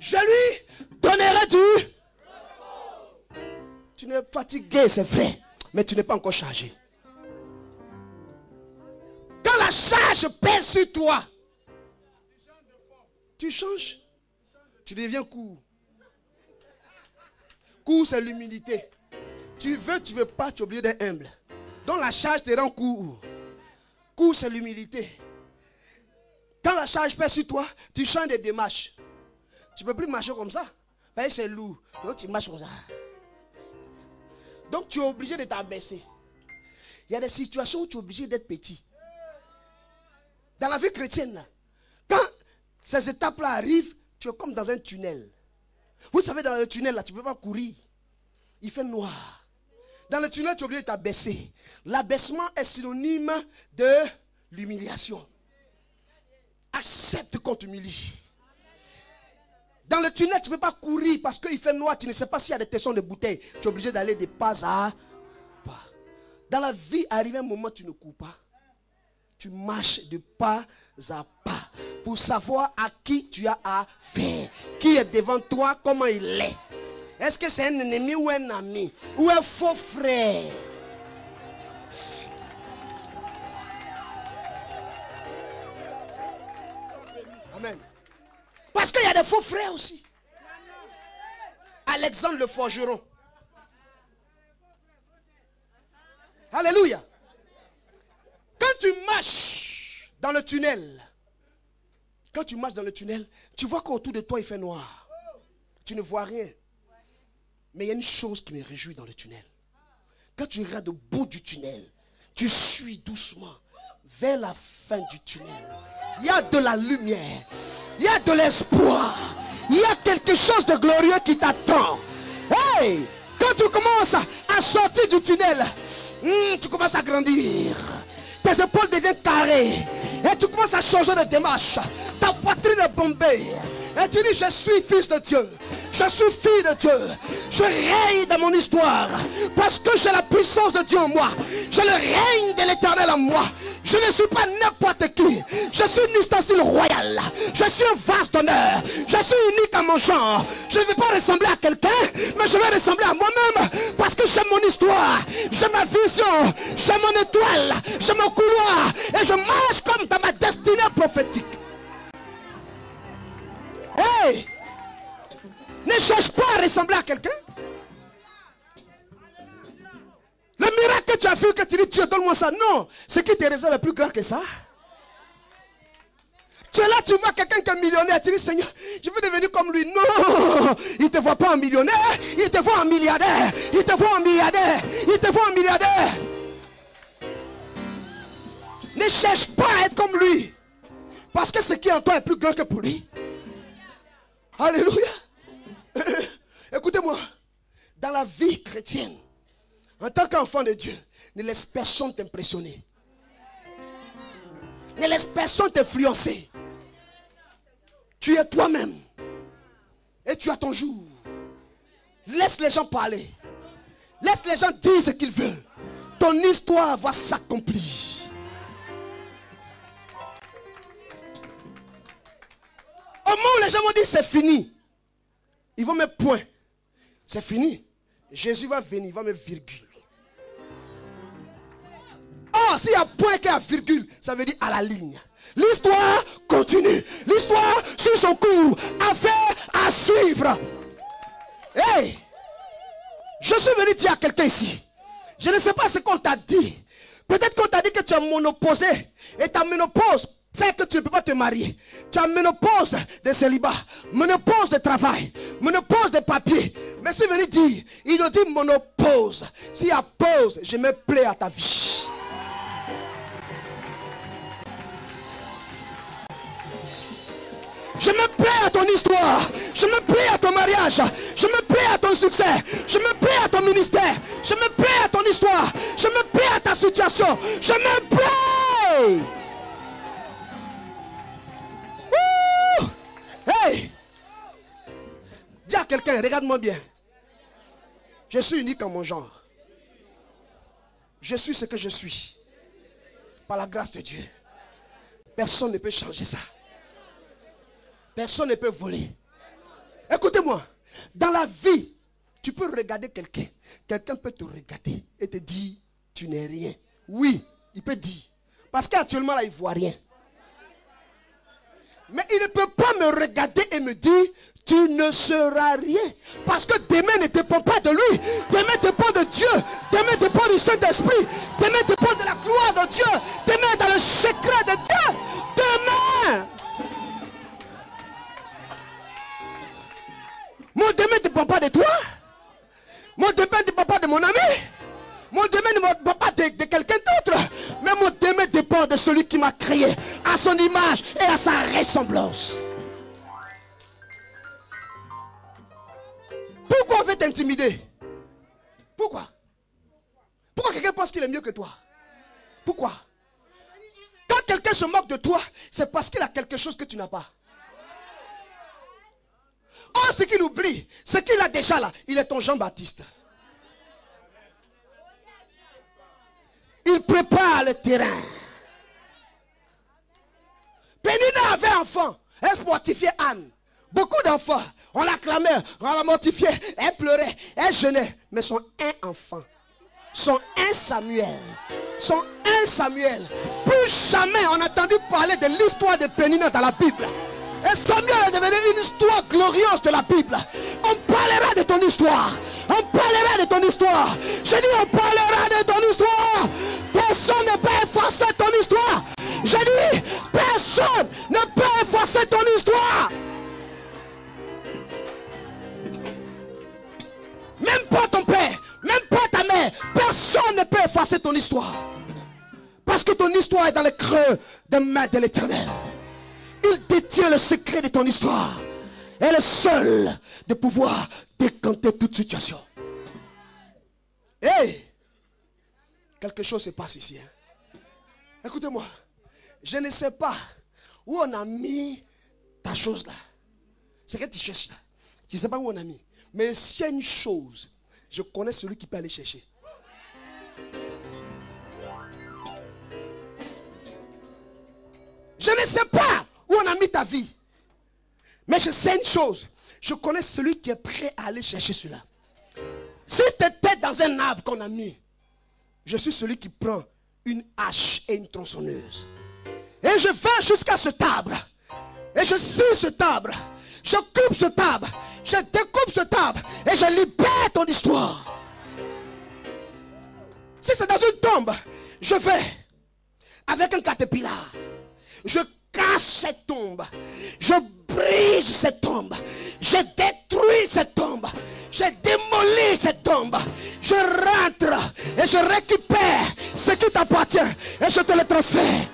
Speaker 1: Je lui donnerai du... Tu n'es fatigué, c'est vrai, mais tu n'es pas encore chargé. Quand la charge pèse sur toi, tu changes. Tu deviens court. Court, c'est l'humilité. Tu veux pas, tu es obligé d'être humble. Donc la charge te rend court. Court, c'est l'humilité. Quand la charge pèse sur toi, tu changes de démarche. Tu ne peux plus marcher comme ça. Parce que c'est lourd. Donc tu marches comme ça. Donc tu es obligé de t'abaisser. Il y a des situations où tu es obligé d'être petit. Dans la vie chrétienne, là, quand ces étapes-là arrivent, tu es comme dans un tunnel. Vous savez, dans le tunnel, là, tu ne peux pas courir. Il fait noir. Dans le tunnel, tu es obligé de t'abaisser. L'abaissement est synonyme de l'humiliation. Accepte qu'on t'humilie. Dans le tunnel, tu ne peux pas courir parce qu'il fait noir. Tu ne sais pas s'il y a des tessons de bouteilles. Tu es obligé d'aller de pas à pas. Dans la vie, arrive un moment où tu ne cours pas. Tu marches de pas à pas pour savoir à qui tu as affaire. Qui est devant toi, comment il est. Est-ce que c'est un ennemi ou un ami ou un faux frère? Amen. Parce qu'il y a des faux frères aussi. Alexandre le forgeron. Alléluia. Quand tu marches dans le tunnel, tu vois qu'autour de toi il fait noir. Tu ne vois rien. Mais il y a une chose qui me réjouit dans le tunnel. Quand tu regardes au bout du tunnel, tu suis doucement vers la fin du tunnel. Il y a de la lumière. Il y a de l'espoir. Il y a quelque chose de glorieux qui t'attend. Hey! Quand tu commences à sortir du tunnel, tu commences à grandir. Tes épaules deviennent carrées. Et tu commences à changer de démarche. Ta poitrine est bombée. Et tu dis, je suis fils de Dieu. Je suis fille de Dieu. Je règne dans mon histoire. Parce que j'ai la puissance de Dieu en moi. J'ai le règne de l'Éternel en moi. Je ne suis pas n'importe qui. Je suis une ustensile royale. Je suis un vase d'honneur. Je suis unique à mon genre. Je ne vais pas ressembler à quelqu'un, mais je vais ressembler à moi-même. Parce que j'ai mon histoire. J'ai ma vision. J'ai mon étoile. J'ai mon couloir. Et je marche comme dans ma destinée prophétique. Hey! Ne cherche pas à ressembler à quelqu'un. Le miracle que tu as vu, que tu dis, Dieu, donne-moi ça. Non, ce qui te réserve est plus grand que ça. Tu es là, tu vois quelqu'un qui est millionnaire. Tu dis, Seigneur, je veux devenir comme lui. Non, il ne te voit pas en millionnaire. Il te voit en milliardaire. Il te voit en milliardaire. Il te voit en milliardaire. Ne cherche pas à être comme lui. Parce que ce qui est en toi est plus grand que pour lui. Alléluia. Écoutez-moi. Dans la vie chrétienne, en tant qu'enfant de Dieu, ne laisse personne t'impressionner. Ne laisse personne t'influencer. Tu es toi-même. Et tu as ton jour. Laisse les gens parler. Laisse les gens dire ce qu'ils veulent. Ton histoire va s'accomplir. Au moment où les gens vont dire c'est fini, ils vont mettre point. C'est fini. Jésus va venir, il va mettre virgule. Oh, s'il y a point qui a virgule, ça veut dire à la ligne. L'histoire continue. L'histoire suit son cours. Affaire à suivre. Hey! Je suis venu dire à quelqu'un ici. Je ne sais pas ce qu'on t'a dit. Peut-être qu'on t'a dit que tu es monoposé. Et ta ménopause fait que tu ne peux pas te marier. Tu as ménopause de célibat, ménopause de travail, ménopause de papier. Mais je suis venu dire, il nous dit monopause. S'il y a pause, je me plais à ta vie. Je me plais à ton histoire. Je me plais à ton mariage. Je me plais à ton succès. Je me plais à ton ministère. Je me plais à ton histoire. Je me plais à ta situation. Je me plais. quelqu'un, regarde-moi bien. Je suis unique en mon genre. Je suis ce que je suis. Par la grâce de Dieu. Personne ne peut changer ça. Personne ne peut voler. Écoutez-moi. Dans la vie, tu peux regarder quelqu'un. Quelqu'un peut te regarder et te dire, tu n'es rien. Oui, il peut dire. Parce qu'actuellement, là, il ne voit rien. Mais il ne peut pas me regarder et me dire, tu ne seras rien. Parce que demain ne dépend pas de lui. Demain dépend de Dieu. Demain dépend du Saint-Esprit. Demain dépend de la gloire de Dieu. Demain dans le secret de Dieu. Demain. Mon demain ne dépend pas de toi. Mon demain ne dépend pas de mon ami. Mon demain ne dépend pas de quelqu'un d'autre. Mais mon demain dépend de celui qui m'a créé à son image et à sa ressemblance. Pourquoi on veut t'intimider? Pourquoi? Pourquoi quelqu'un pense qu'il est mieux que toi? Pourquoi? Quand quelqu'un se moque de toi, c'est parce qu'il a quelque chose que tu n'as pas. Oh, ce qu'il oublie, ce qu'il a déjà là, il est ton Jean-Baptiste. Il prépare le terrain. Pénina avait un enfant. Elle mortifiait Anne. Beaucoup d'enfants. On l'acclamait, on la mortifiait. Elle pleurait, elle jeûnait. Mais son un enfant, son un Samuel, plus jamais on a entendu parler de l'histoire de Pénina dans la Bible. Et Samuel est devenu une histoire glorieuse de la Bible. On parlera de ton histoire. On parlera de ton histoire. Je dis on parlera de ton histoire. Personne ne peut effacer ton histoire. Je dis personne ne peut effacer ton histoire. Même pas ton père, même pas ta mère. Personne ne peut effacer ton histoire. Parce que ton histoire est dans le creux des mains de l'Éternel. Il détient le secret de ton histoire. Elle est le seul de pouvoir décanter toute situation. Hey! Quelque chose se passe ici. Hein? Écoutez-moi. Je ne sais pas où on a mis ta chose là. C'est que tu cherches là. Je ne sais pas où on a mis. Mais s'il y a une chose, je connais celui qui peut aller chercher. Je ne sais pas où on a mis ta vie. Mais je sais une chose. Je connais celui qui est prêt à aller chercher cela. Si tu étais dans un arbre qu'on a mis, je suis celui qui prend une hache et une tronçonneuse. Et je vais jusqu'à cet arbre. Et je scie cet arbre. Je coupe cet arbre. Je découpe cet arbre. Et je libère ton histoire. Si c'est dans une tombe, je vais avec un caterpillar. Je casse cette tombe. Je brise cette tombe. Je détruis cette tombe. Je démolis cette tombe. Je rentre et je récupère ce qui t'appartient et je te le transfère.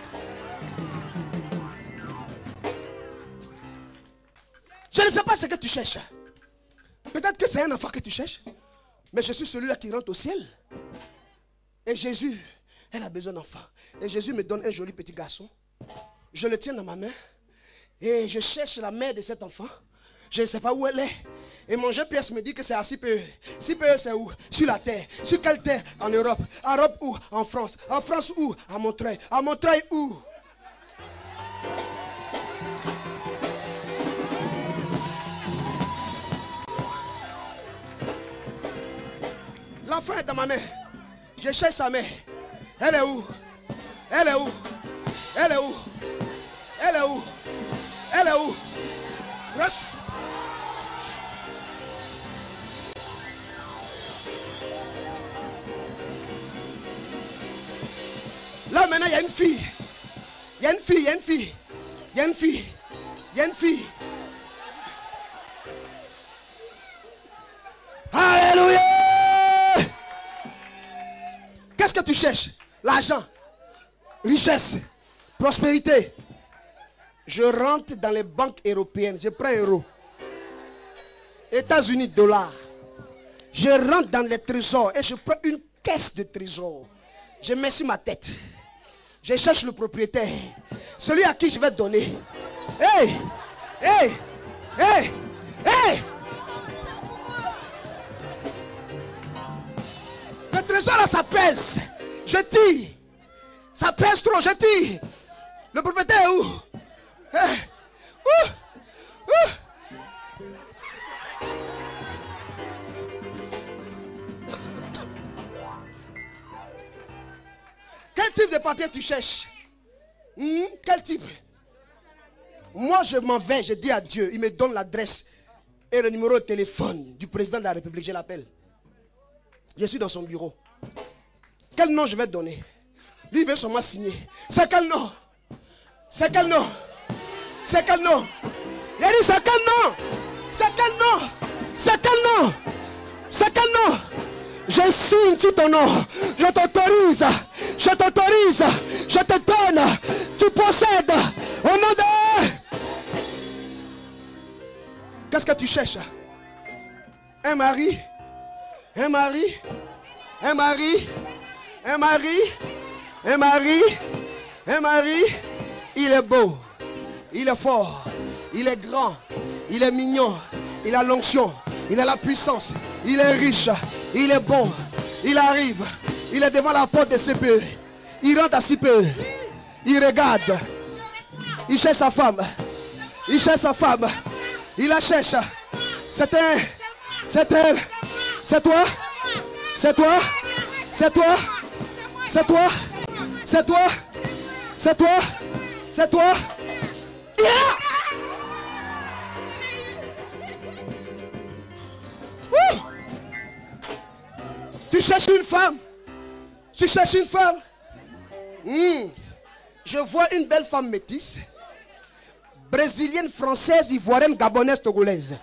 Speaker 1: Je ne sais pas ce que tu cherches. Peut-être que c'est un enfant que tu cherches. Mais je suis celui-là qui rentre au ciel. Et Jésus, elle a besoin d'enfant. Et Jésus me donne un joli petit garçon. Je le tiens dans ma main. Et je cherche la mère de cet enfant. Je ne sais pas où elle est. Et mon GPS me dit que c'est à 6 PE. 6 PE c'est où? Sur la terre. Sur quelle terre? En Europe. En Europe où? En France. En France où? À Montreuil. À Montreuil où? L'enfant est dans ma main. Je cherche sa mère. Elle est où? Elle est où? Elle est où? Elle est où? Elle est où? Reste. Là maintenant il y a une fille. Il y a une fille, il y a une fille. Il y a une fille. Il y a une fille. Alléluia. Qu'est-ce que tu cherches? L'argent, richesse, prospérité. Je rentre dans les banques européennes, je prends euro. États-Unis, dollars. Je rentre dans les trésors et je prends une caisse de trésors. Je mets sur ma tête. Je cherche le propriétaire. Celui à qui je vais donner. Hey! Hey! Hey! Hey! Ça là, ça pèse. Je tire. Ça pèse trop, je tire. Le propriétaire est où? Quel type de papier tu cherches? Quel type? Moi, je m'en vais, je dis à Dieu, il me donne l'adresse et le numéro de téléphone du président de la République, je l'appelle. Je suis dans son bureau. Quel nom je vais te donner? Lui, il veut seulement signer. C'est quel nom? C'est quel nom? C'est quel nom? Il a dit, c'est quel nom? C'est quel nom? C'est quel nom? C'est quel nom? Je signe sur ton nom. Je t'autorise. Je t'autorise. Je te donne. Tu possèdes. Au nom de... Qu'est-ce que tu cherches? Un mari? Un mari? Un mari? Un mari? Un mari? Un mari? Il est beau. Il est fort. Il est grand. Il est mignon. Il a l'onction. Il a la puissance. Il est riche. Il est bon. Il arrive. Il est devant la porte de CPE. Il rentre à CPE. Il regarde. Il cherche sa femme. Il cherche sa femme. Il la cherche. C'est un. C'est elle. C'est toi. C'est toi. C'est toi. C'est toi. C'est toi. C'est toi. C'est toi. Yeah! Tu cherches une femme. Tu cherches une femme. Je vois une belle femme métisse. Brésilienne, française, ivoirienne, gabonaise, togolaise.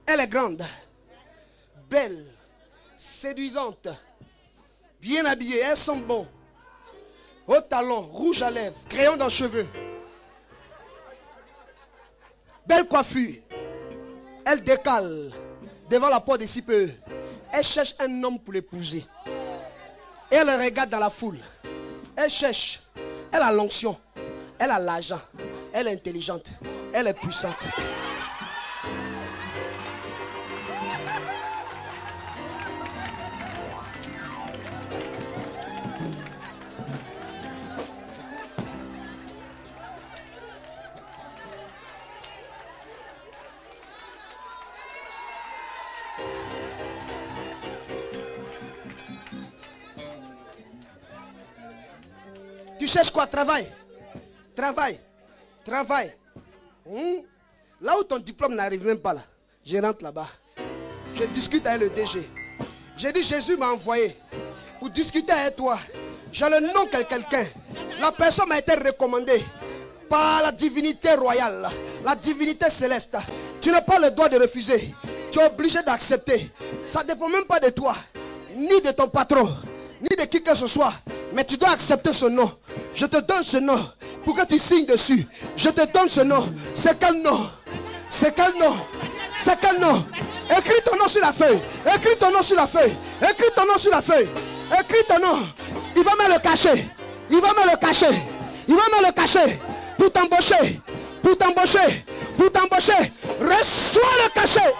Speaker 1: Elle est grande, belle, séduisante, bien habillée, elle sent bon. Haut talon, rouge à lèvres, crayon dans les cheveux. Belle coiffure. Elle décale devant la porte de CPE. Elle cherche un homme pour l'épouser. Et elle regarde dans la foule. Elle cherche. Elle a l'onction. Elle a l'argent. Elle est intelligente. Elle est puissante. Tu cherches quoi? Travail. Travail. Travail. Là où ton diplôme n'arrive même pas là. Je rentre là-bas. Je discute avec le DG. J'ai dit Jésus m'a envoyé pour discuter avec toi. J'ai le nom de quelqu'un. La personne m'a été recommandée par la divinité royale, la divinité céleste. Tu n'as pas le droit de refuser. Tu es obligé d'accepter. Ça ne dépend même pas de toi, ni de ton patron, ni de qui que ce soit. Mais tu dois accepter ce nom. Je te donne ce nom pour que tu signes dessus. Je te donne ce nom. C'est quel nom? C'est quel nom? C'est quel nom? Écris ton nom sur la feuille. Écris ton nom sur la feuille. Écris ton nom sur la feuille. Écris ton nom. Il va me le cacher. Il va me le cacher. Il va me le cacher. Pour t'embaucher. Pour t'embaucher. Pour t'embaucher. Reçois le cachet.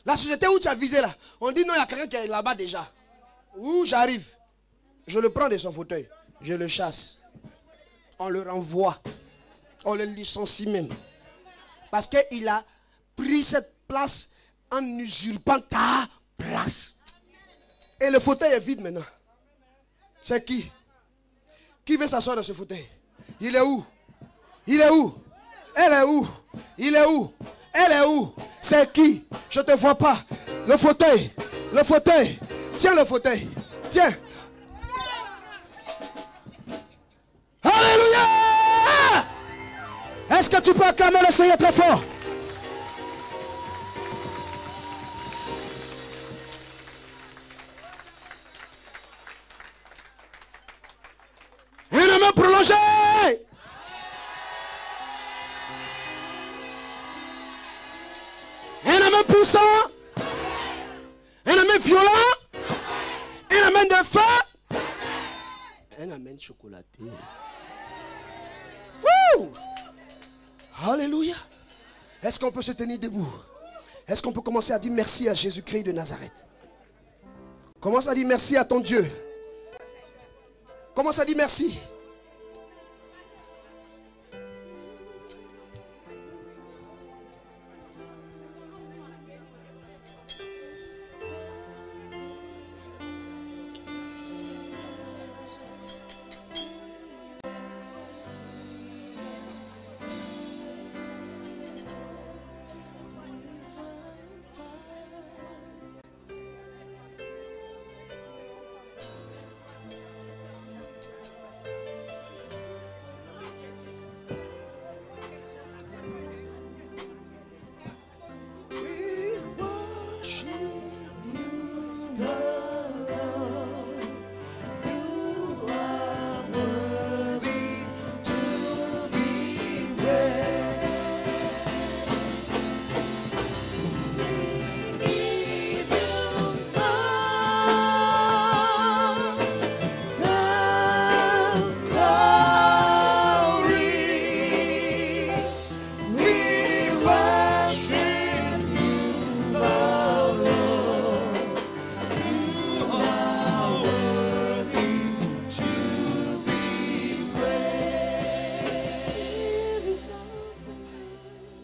Speaker 1: La société où tu as visé là, on dit non, il y a quelqu'un qui est là-bas déjà. Où j'arrive, je le prends de son fauteuil, je le chasse. On le renvoie, on le licencie même. Parce qu'il a pris cette place en usurpant ta place. Et le fauteuil est vide maintenant. C'est qui? Qui veut s'asseoir dans ce fauteuil? Il est où? Il est où? Elle est où? Il est où? Elle est où? C'est qui? Je ne te vois pas. Le fauteuil. Le fauteuil. Tiens le fauteuil. Tiens. Alléluia! Est-ce que tu peux acclamer le Seigneur très fort? Une main prolongée. Un amen puissant, un amen violent, un amen de feu, un amen chocolaté. Wouh! Alléluia. Est-ce qu'on peut se tenir debout? Est-ce qu'on peut commencer à dire merci à Jésus-Christ de Nazareth? Commence à dire merci à ton Dieu. Commence à dire merci.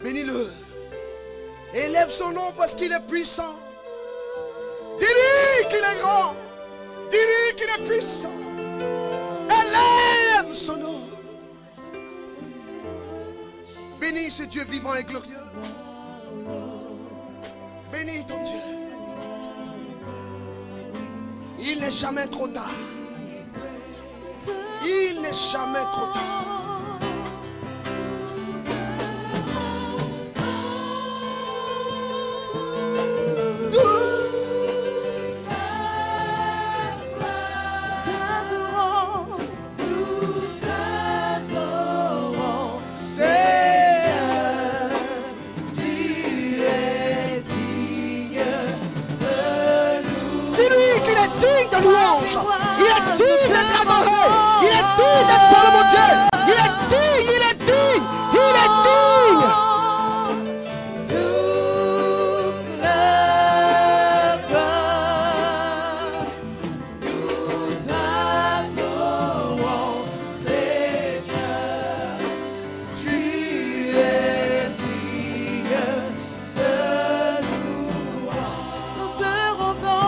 Speaker 1: Bénis-le. Élève son nom parce qu'il est puissant. Dis-lui qu'il est grand. Dis-lui qu'il est puissant. Élève son nom. Bénis ce Dieu vivant et glorieux. Bénis ton Dieu. Il n'est jamais trop tard. Il n'est jamais trop tard. Louange. Il est digne d'être adoré. Il est digne d'être seul mon Dieu. Il est digne, il est digne, il est digne.
Speaker 3: Toute la gloire, nous t'adorons, Seigneur. Tu es digne de louange. Nous te rendons.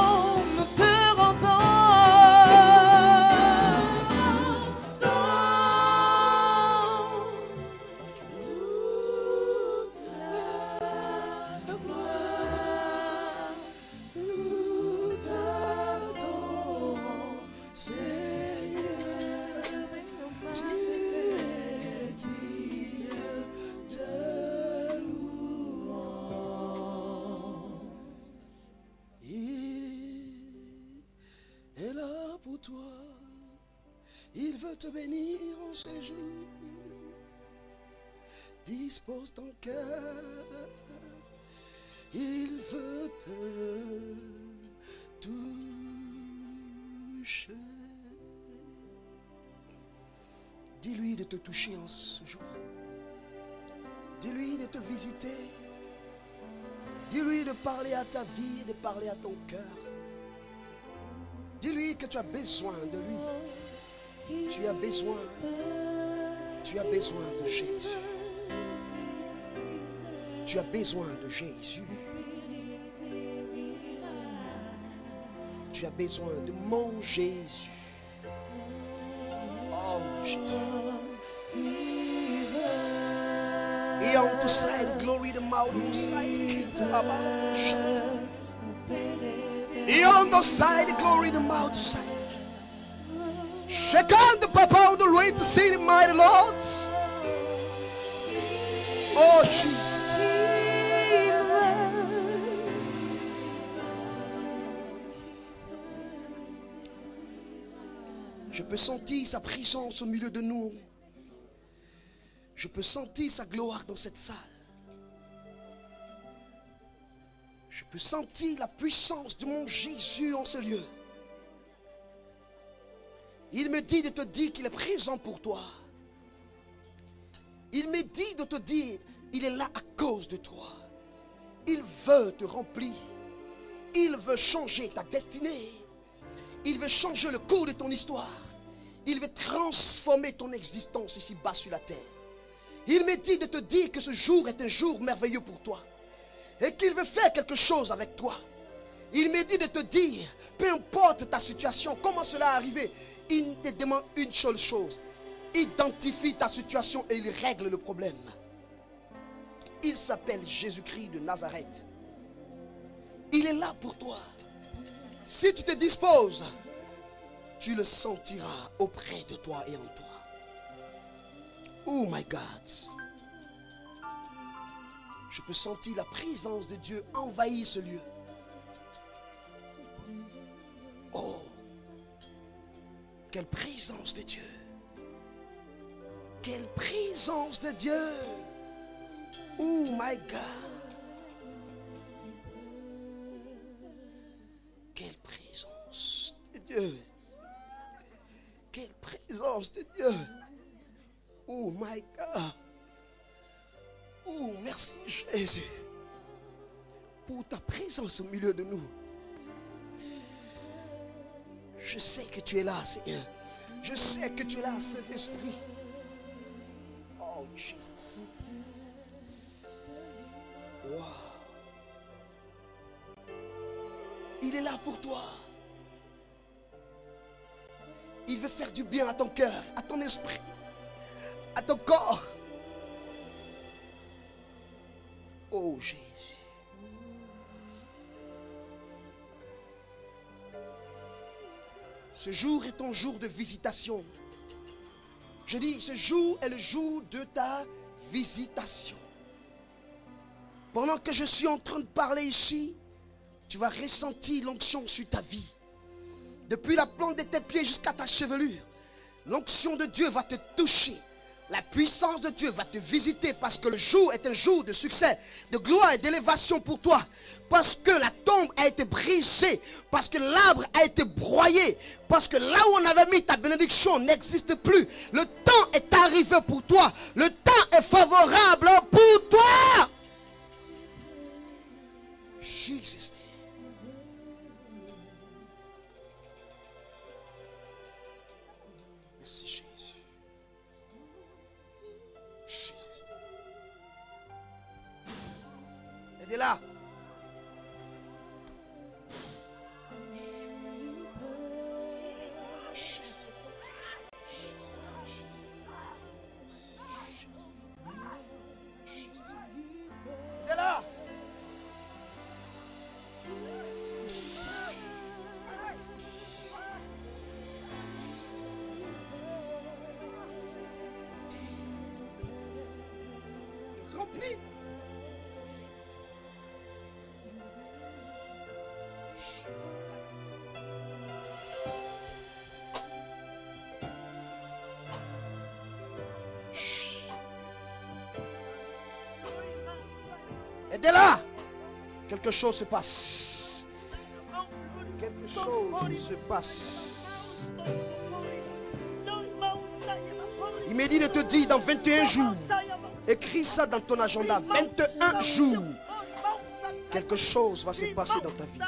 Speaker 1: Il veut te bénir en ce jour. Dispose ton cœur. Il veut te toucher. Dis-lui de te toucher en ce jour. Dis-lui de te visiter. Dis-lui de parler à ta vie et de parler à ton cœur. Dis-lui que tu as besoin de lui. Tu as besoin de Jésus. Tu as besoin de Jésus. Tu as besoin de mon Jésus. Oh Jésus. Et on to side glory the mouth to side et on the side glory the mouth to side. Chacun de papa on the way to see the mighty lords. Oh Jesus. Je peux sentir sa présence au milieu de nous. Je peux sentir sa gloire dans cette salle. Je peux sentir la puissance de mon Jésus en ce lieu. Il me dit de te dire qu'il est présent pour toi. Il me dit de te dire, il est là à cause de toi. Il veut te remplir. Il veut changer ta destinée. Il veut changer le cours de ton histoire. Il veut transformer ton existence ici-bas sur la terre. Il me dit de te dire que ce jour est un jour merveilleux pour toi. Et qu'il veut faire quelque chose avec toi. Il me dit de te dire, peu importe ta situation, comment cela est arrivé, il te demande une seule chose. Identifie ta situation et il règle le problème. Il s'appelle Jésus-Christ de Nazareth. Il est là pour toi. Si tu te disposes, tu le sentiras auprès de toi et en toi. Oh my God. Je peux sentir la présence de Dieu envahir ce lieu. Oh, quelle présence de Dieu. Quelle présence de Dieu. Oh my God. Quelle présence de Dieu. Quelle présence de Dieu. Oh my God. Oh, merci Jésus pour ta présence au milieu de nous. Je sais que tu es là, Seigneur. Je sais que tu es là, Saint-Esprit. Oh, Jésus. Wow. Il est là pour toi. Il veut faire du bien à ton cœur, à ton esprit, à ton corps. Oh, Jésus. Ce jour est ton jour de visitation. Je dis, ce jour est le jour de ta visitation. Pendant que je suis en train de parler ici, tu vas ressentir l'onction sur ta vie. Depuis la plante de tes pieds jusqu'à ta chevelure, l'onction de Dieu va te toucher. La puissance de Dieu va te visiter parce que le jour est un jour de succès, de gloire et d'élévation pour toi. Parce que la tombe a été brisée, parce que l'arbre a été broyé, parce que là où on avait mis ta bénédiction n'existe plus. Le temps est arrivé pour toi. Le temps est favorable pour toi. Jesus. Merci Jésus. Aidez là. Aidez là. Remplis. Aidez là. Quelque chose se passe. Quelque chose se passe. Il m'a dit de te dire dans 21 jours. Écris ça dans ton agenda. 21 jours. Quelque chose va se passer dans ta vie.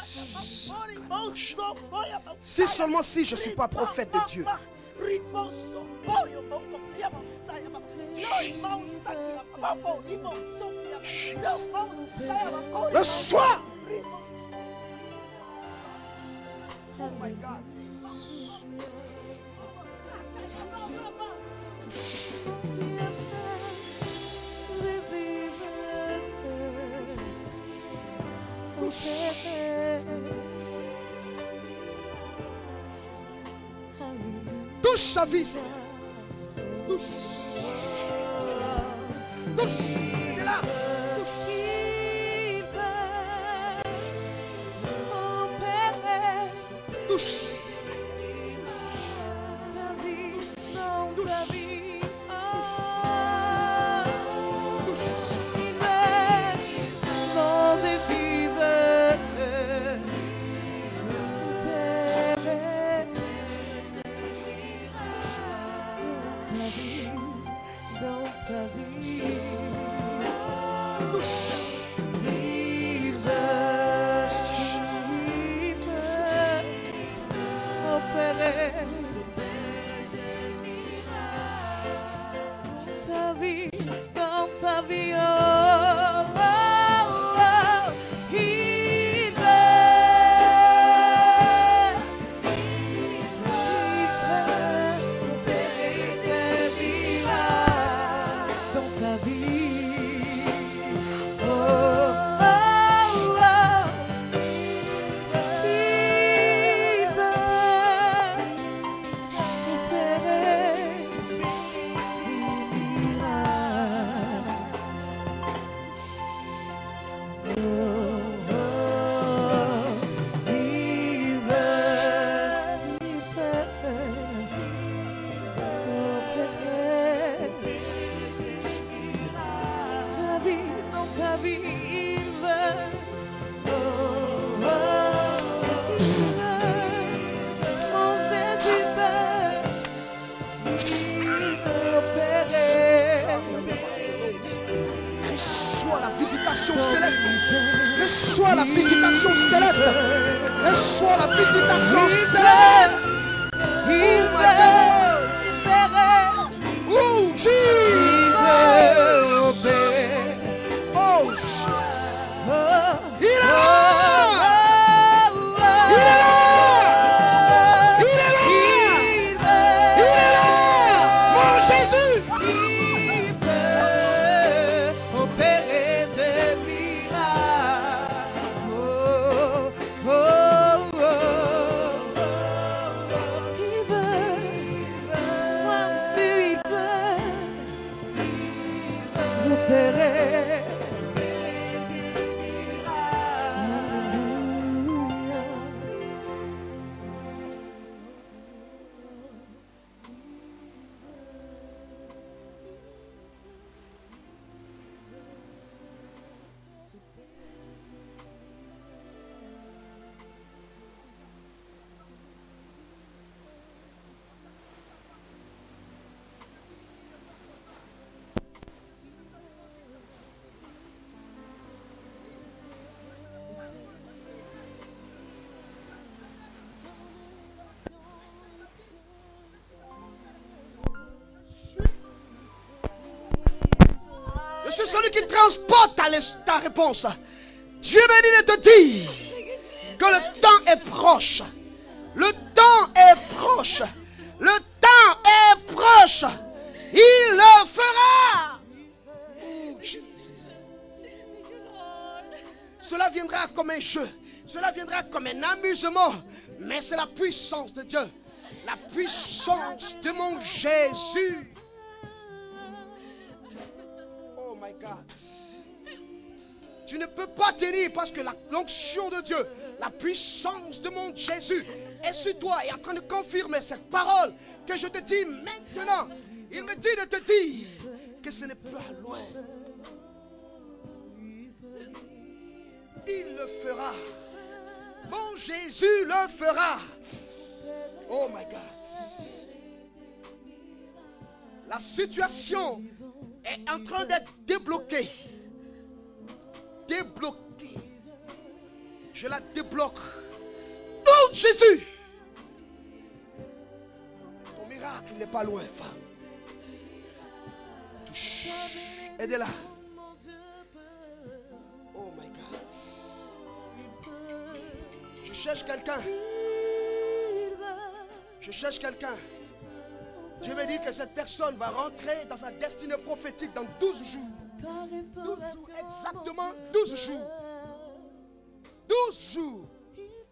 Speaker 1: Si seulement si je ne suis pas prophète de Dieu. Le soir. Oh my God. Touche sa vie, Seigneur. Touche. Touche. Il est là. Touche. Touche.
Speaker 3: dans ta vie.
Speaker 1: Touche.
Speaker 3: Il veut opérer ta vie, dans ta vie. Oh, oh, oh. Il veut opérer tes miracles dans ta vie. Oh, oh, oh. Il veut opérer tes miracles. Oh, oh. Il veut opérer ta vie, dans ta vie. Il veut. Oh, oh, il veut. Mon Jésus veut. Il veut opérer.
Speaker 1: Reçois la visitation céleste. Reçois la visitation céleste. Reçois la visitation céleste.
Speaker 3: Il
Speaker 1: Oh my
Speaker 3: veut
Speaker 1: God.
Speaker 3: opérer.
Speaker 1: Oh,
Speaker 3: Il
Speaker 1: Jesus.
Speaker 3: veut opérer.
Speaker 1: Oh, Jesus.
Speaker 3: Oh,
Speaker 1: Il est là.
Speaker 3: oh,
Speaker 1: Il est là.
Speaker 3: oh.
Speaker 1: Il est là. Il est là. Mon Jésus.
Speaker 3: Il peut opérer des miracles. Oh, oh, oh. Il veut, moi aussi, il veut opérer.
Speaker 1: Je suis celui qui transporte ta réponse. Dieu m'a dit de te dire que le temps est proche. Le temps est proche. Le temps est proche. Il le fera. Oh, Jesus. Cela viendra comme un jeu. Cela viendra comme un amusement. Mais c'est la puissance de Dieu. La puissance de mon Jésus. Oh my God. Tu ne peux pas tenir parce que l'onction de Dieu, la puissance de mon Jésus est sur toi et est en train de confirmer cette parole que je te dis maintenant. Il me dit de te dire que ce n'est pas loin. Il le fera. Mon Jésus le fera. Oh my God. La situation est en train d'être débloquée. Débloquée. Je la débloque. Oh Jésus. Ton miracle n'est pas loin, femme. Touche. Aidez-la. Oh my God. Je cherche quelqu'un. Je cherche quelqu'un. Dieu me dit que cette personne va rentrer dans sa destinée prophétique dans 12 jours. 12 jours, exactement 12 jours. 12 jours.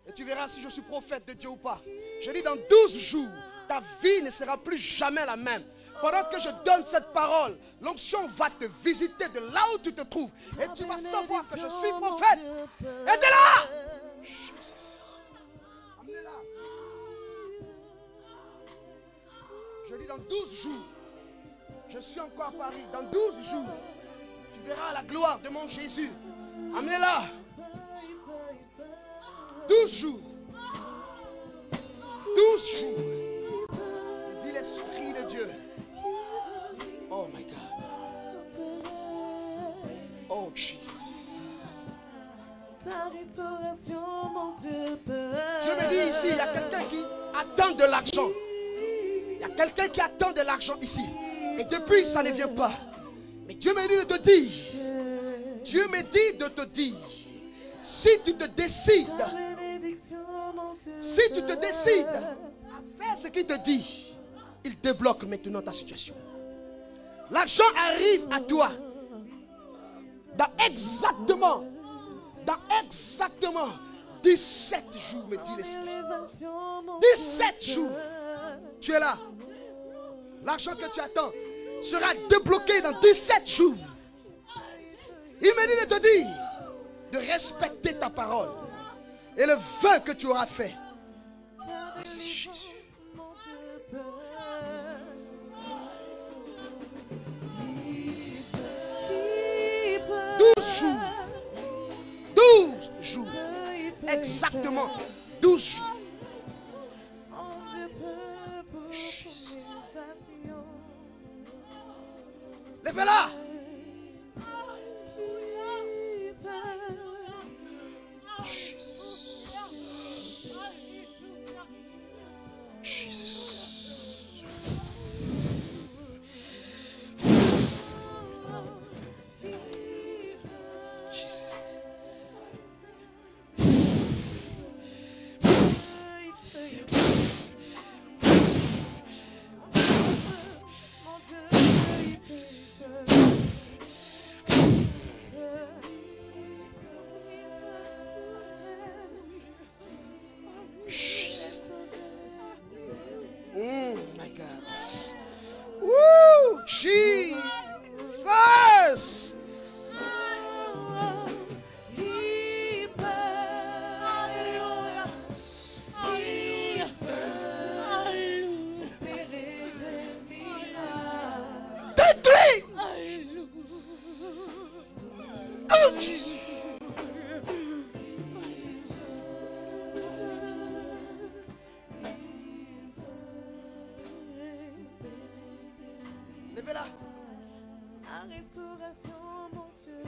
Speaker 1: Et tu verras si je suis prophète de Dieu ou pas. Je dis dans 12 jours, ta vie ne sera plus jamais la même. Pendant que je donne cette parole, l'onction va te visiter de là où tu te trouves. Et tu vas savoir que je suis prophète. Aide-la. Amenez-la. Je dis dans 12 jours, je suis encore à Paris. Dans 12 jours, tu verras la gloire de mon Jésus. Amenez-la. 12 jours. 12 jours. Dis l'Esprit de Dieu. Oh my God. ici, il y a quelqu'un qui attend de l'argent. Il y a quelqu'un qui attend de l'argent ici. Et depuis, ça ne vient pas. Mais Dieu me dit de te dire, Dieu me dit de te dire, si tu te décides à faire ce qu'il te dit, il débloque maintenant ta situation. L'argent arrive à toi dans exactement 17 jours, me dit l'Esprit. 17 jours. Tu es là. L'argent que tu attends sera débloqué dans 17 jours. Il me dit de te dire de respecter ta parole et le vœu que tu auras fait. Merci Jésus. Douze jours. Exactement 12 jours. Jésus. Lève-la. Jesus. Jesus. Jesus. My God. Woo! Jesus! Détruis! Oh Jésus! Levez-la.
Speaker 3: La restauration, mon Dieu.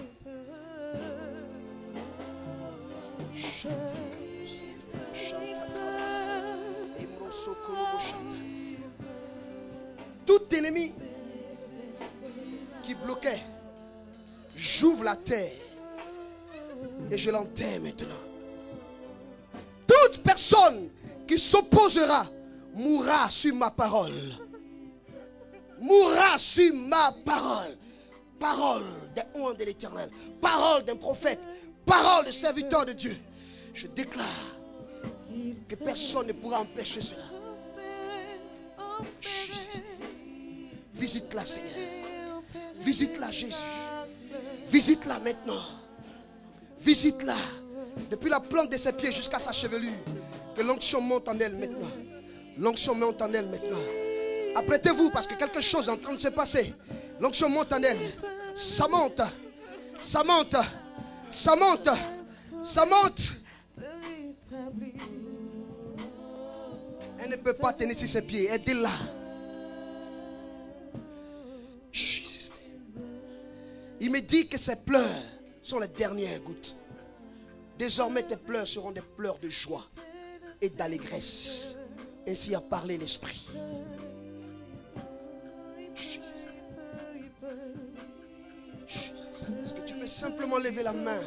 Speaker 1: Tout ennemi qui bloquait, j'ouvre la terre et je l'enterre maintenant. Toute personne qui s'opposera mourra sur ma parole. Mourra sur ma parole. Parole d'un homme de l'Éternel. Parole d'un prophète. Parole de serviteur de Dieu. Je déclare que personne ne pourra empêcher cela. Jésus. Visite-la, Seigneur. Visite-la, Jésus. Visite-la maintenant. Visite-la. Depuis la plante de ses pieds jusqu'à sa chevelure. Que l'onction monte en elle maintenant. L'onction monte en elle maintenant. Apprêtez-vous parce que quelque chose est en train de se passer. L'onction monte en elle. Ça monte. Ça monte. Ça monte. Ça monte. Elle ne peut pas tenir sur ses pieds. Aidez-la. Jésus. Il me dit que ses pleurs sont les dernières gouttes. Désormais tes pleurs seront des pleurs de joie et d'allégresse. Ainsi a parlé l'Esprit. Jésus. Jésus. Est-ce que tu peux simplement lever la main?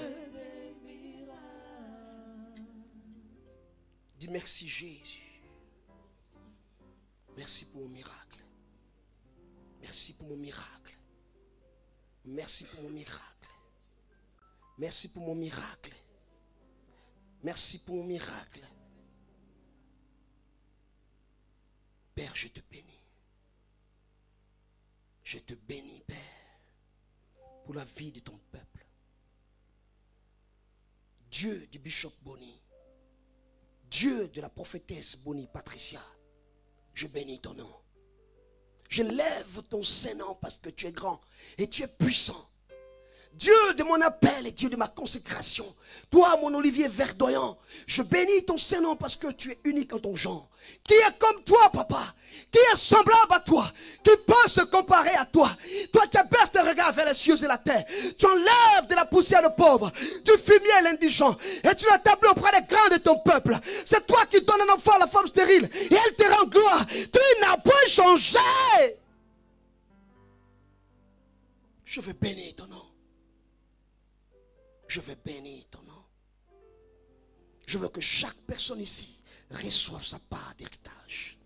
Speaker 1: Dis merci Jésus. Merci pour mon miracle. Merci pour mon miracle. Merci pour mon miracle. Merci pour mon miracle. Merci pour mon miracle. Père, je te bénis. Je te bénis, Père, pour la vie de ton peuple. Dieu du bishop Boni, Dieu de la prophétesse Boni Patricia, je bénis ton nom. Je lève ton Saint-Nom parce que tu es grand et tu es puissant. Dieu de mon appel et Dieu de ma consécration. Toi, mon Olivier verdoyant, je bénis ton Saint-Nom parce que tu es unique en ton genre. Qui est comme toi, papa? Qui est semblable à toi? Qui peut se comparer à toi? Toi qui abaisses tes regards vers les cieux et la terre. Tu enlèves de la poussière le pauvre, du fumier l'indigent, et tu l'établis auprès des grands de ton peuple. C'est toi qui donnes un enfant à la femme stérile, et elle te rend gloire. Tu n'as pas changé. Je veux bénir ton nom. Je veux bénir ton nom. Je veux que chaque personne ici reçoive sa part d'héritage.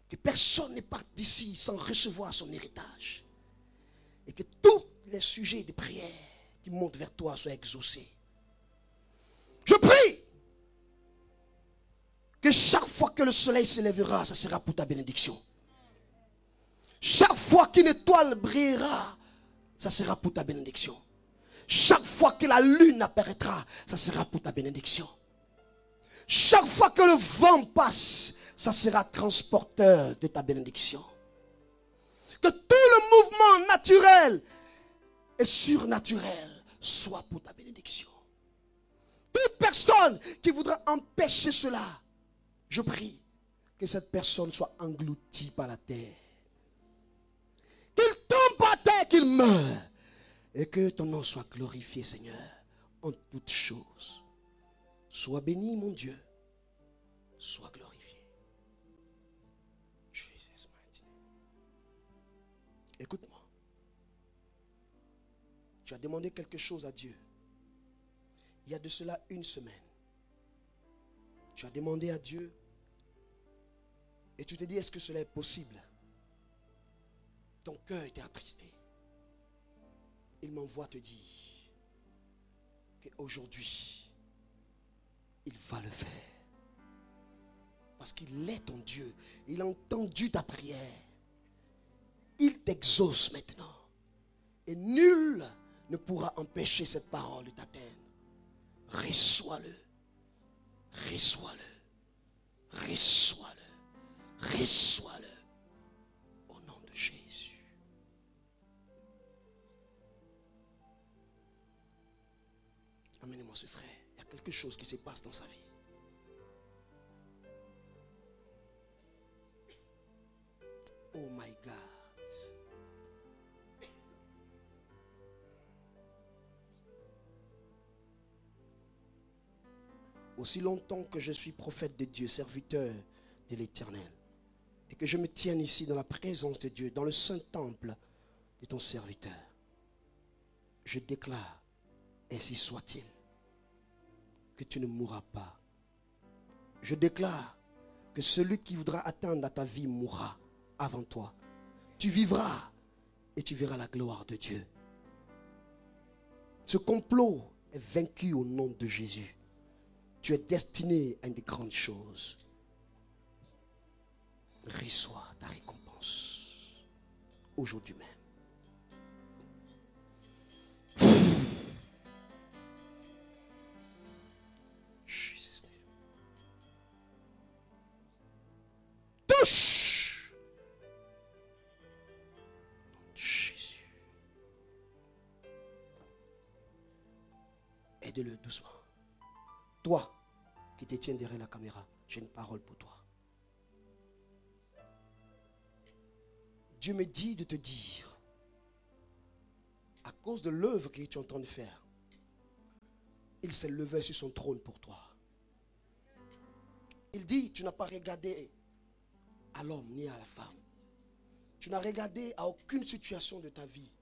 Speaker 1: Que personne ne parte d'ici sans recevoir son héritage. Et que tous les sujets de prière qui montent vers toi soient exaucés. Je prie que chaque fois que le soleil s'élèvera, ça sera pour ta bénédiction. Chaque fois qu'une étoile brillera, ça sera pour ta bénédiction. Chaque fois que la lune apparaîtra, ça sera pour ta bénédiction. Chaque fois que le vent passe, ça sera transporteur de ta bénédiction. Que tout le mouvement naturel et surnaturel soit pour ta bénédiction. Toute personne qui voudra empêcher cela, je prie que cette personne soit engloutie par la terre. Qu'il tombe par terre, qu'il meure. Et que ton nom soit glorifié, Seigneur, en toutes choses. Sois béni, mon Dieu. Sois glorifié. Jesus, mighty name. Écoute-moi. Tu as demandé quelque chose à Dieu. Il y a de cela une semaine. Tu as demandé à Dieu. Et tu te dis, est-ce que cela est possible? Ton cœur était attristé. Il m'envoie te dire qu'aujourd'hui, il va le faire. Parce qu'il est ton Dieu. Il a entendu ta prière. Il t'exauce maintenant. Et nul ne pourra empêcher cette parole de t'atteindre. Reçois-le. Reçois-le. Reçois-le. Reçois-le. Au nom de Jésus. Amenez-moi ce frère. Il y a quelque chose qui se passe dans sa vie. Oh my God. Aussi longtemps que je suis prophète de Dieu, serviteur de l'Éternel, et que je me tienne ici dans la présence de Dieu, dans le saint temple de ton serviteur, je déclare, ainsi soit-il, que tu ne mourras pas. Je déclare que celui qui voudra atteindre à ta vie mourra avant toi. Tu vivras et tu verras la gloire de Dieu. Ce complot est vaincu au nom de Jésus. Tu es destiné à une des grandes choses. Reçois ta récompense aujourd'hui même. Jesus name. Touche. Jésus. Aide-le doucement. Toi qui te tiens derrière la caméra, j'ai une parole pour toi. Dieu me dit de te dire, à cause de l'œuvre que tu es en train de faire, il s'est levé sur son trône pour toi. Il dit, tu n'as pas regardé à l'homme ni à la femme. Tu n'as regardé à aucune situation de ta vie.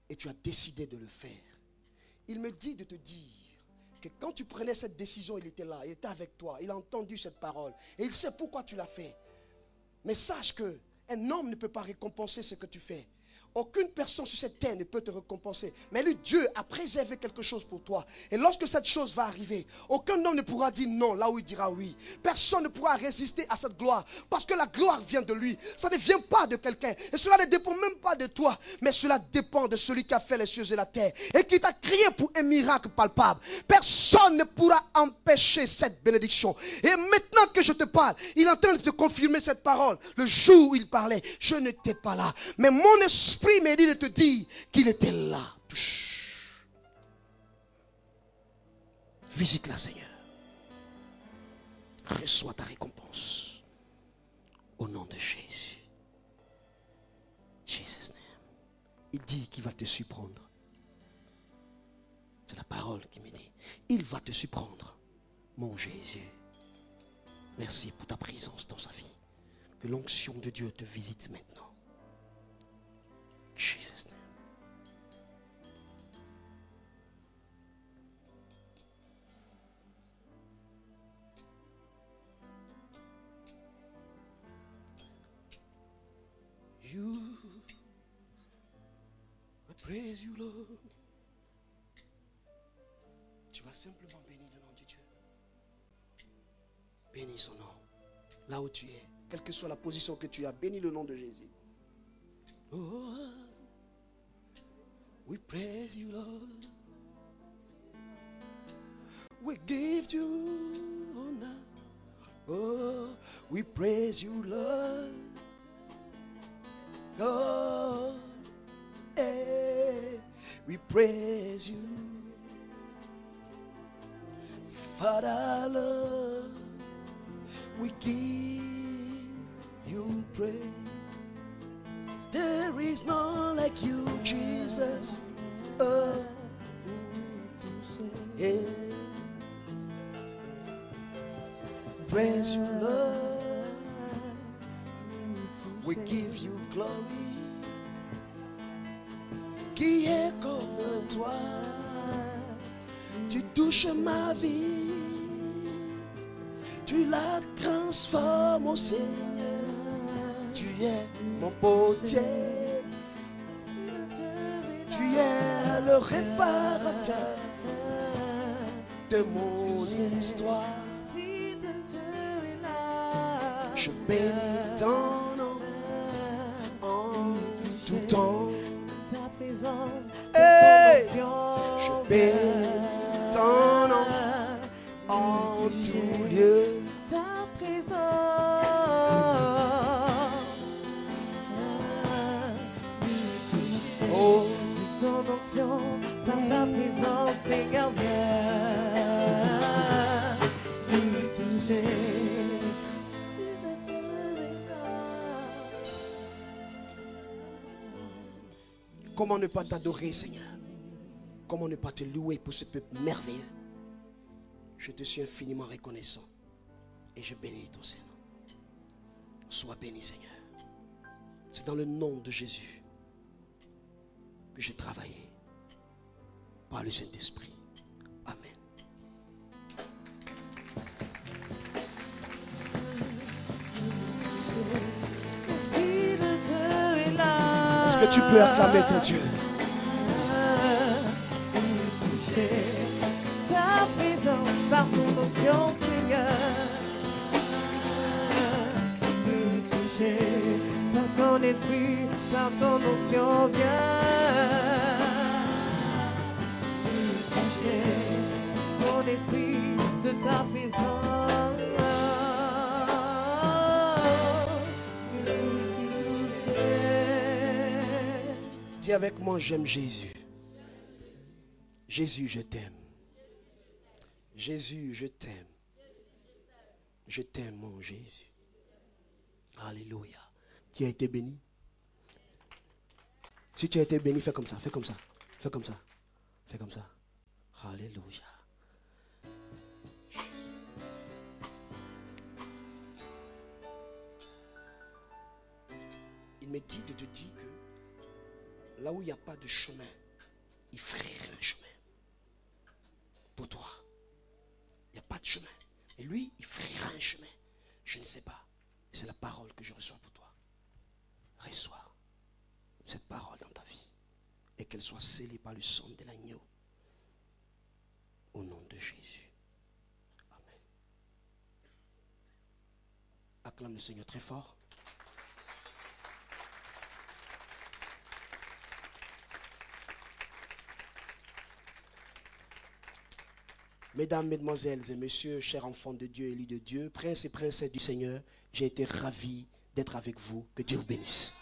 Speaker 1: Et tu as décidé de le faire. Il me dit de te dire que quand tu prenais cette décision, il était là, il était avec toi, il a entendu cette parole. Et il sait pourquoi tu l'as fait. Mais sache que un homme ne peut pas récompenser ce que tu fais. Aucune personne sur cette terre ne peut te récompenser. Mais lui, Dieu a préservé quelque chose pour toi. Et lorsque cette chose va arriver, aucun homme ne pourra dire non là où il dira oui. Personne ne pourra résister à cette gloire. Parce que la gloire vient de lui. Ça ne vient pas de quelqu'un. Et cela ne dépend même pas de toi. Mais cela dépend de celui qui a fait les cieux et la terre. Et qui t'a crié pour un miracle palpable. Personne ne pourra empêcher cette bénédiction. Et maintenant que je te parle, il est en train de te confirmer cette parole. Le jour où il parlait, je n'étais pas là. Mais mon esprit m'a dit de te dire qu'il était là. Visite-la, Seigneur. Reçois ta récompense. Au nom de Jésus. Jesus' name. Il dit qu'il va te surprendre. C'est la parole qui me dit. Il va te surprendre, mon Jésus. Merci pour ta présence dans sa vie. Que l'onction de Dieu te visite maintenant. Jesus name. You, I praise you, Lord. Tu vas simplement bénir le nom de Dieu. Bénis son nom. Là où tu es, quelle que soit la position que tu as, bénis le nom de Jésus. Oh, we praise you, Lord. We give you honor. Oh, we praise you, Lord. Lord, hey, we praise you. Father, Lord, we give you praise. There is none like you, Jesus. Yeah. Praise you, Lord. We give you glory. Qui est comme toi? Tu touches ma vie. Tu la transformes, oh Seigneur. Tu es mon potier. Tu es le réparateur de mon histoire. Je bénis ton nom en tout temps. Hey! Je bénis ton nom en tout lieu.
Speaker 3: Ta présence,
Speaker 1: Oh,
Speaker 3: ton onction, par ta présence, Seigneur, viens nous toucher.
Speaker 1: comment ne pas t'adorer, Seigneur? Comment ne pas te louer pour ce peuple merveilleux? Je te suis infiniment reconnaissant et je bénis ton Seigneur. Sois béni, Seigneur. C'est dans le nom de Jésus que j'ai travaillé par le Saint-Esprit. Amen. Est-ce que tu peux acclamer ton Dieu?
Speaker 3: Ta présence par ton onction, Seigneur. Nous toucher par ton esprit, par ton onction, viens. Nous toucher ton esprit de ta présence. Nous toucher.
Speaker 1: Dis avec moi, j'aime Jésus. Jésus, je t'aime. Jésus, je t'aime. Je t'aime, mon Jésus. Alléluia. Qui a été béni? Si tu as été béni, fais comme ça, fais comme ça, fais comme ça, fais comme ça. Alléluia. Il me dit de te dire que là où il n'y a pas de chemin, il ferait un chemin. Pour toi, il n'y a pas de chemin. Et lui, il frayera un chemin. Je ne sais pas. C'est la parole que je reçois pour toi. Reçois cette parole dans ta vie. Et qu'elle soit scellée par le sang de l'agneau. Au nom de Jésus. Amen. Acclame le Seigneur très fort. Mesdames, mesdemoiselles et messieurs, chers enfants de Dieu, élus de Dieu, princes et princesses du Seigneur, j'ai été ravi d'être avec vous. Que Dieu vous bénisse.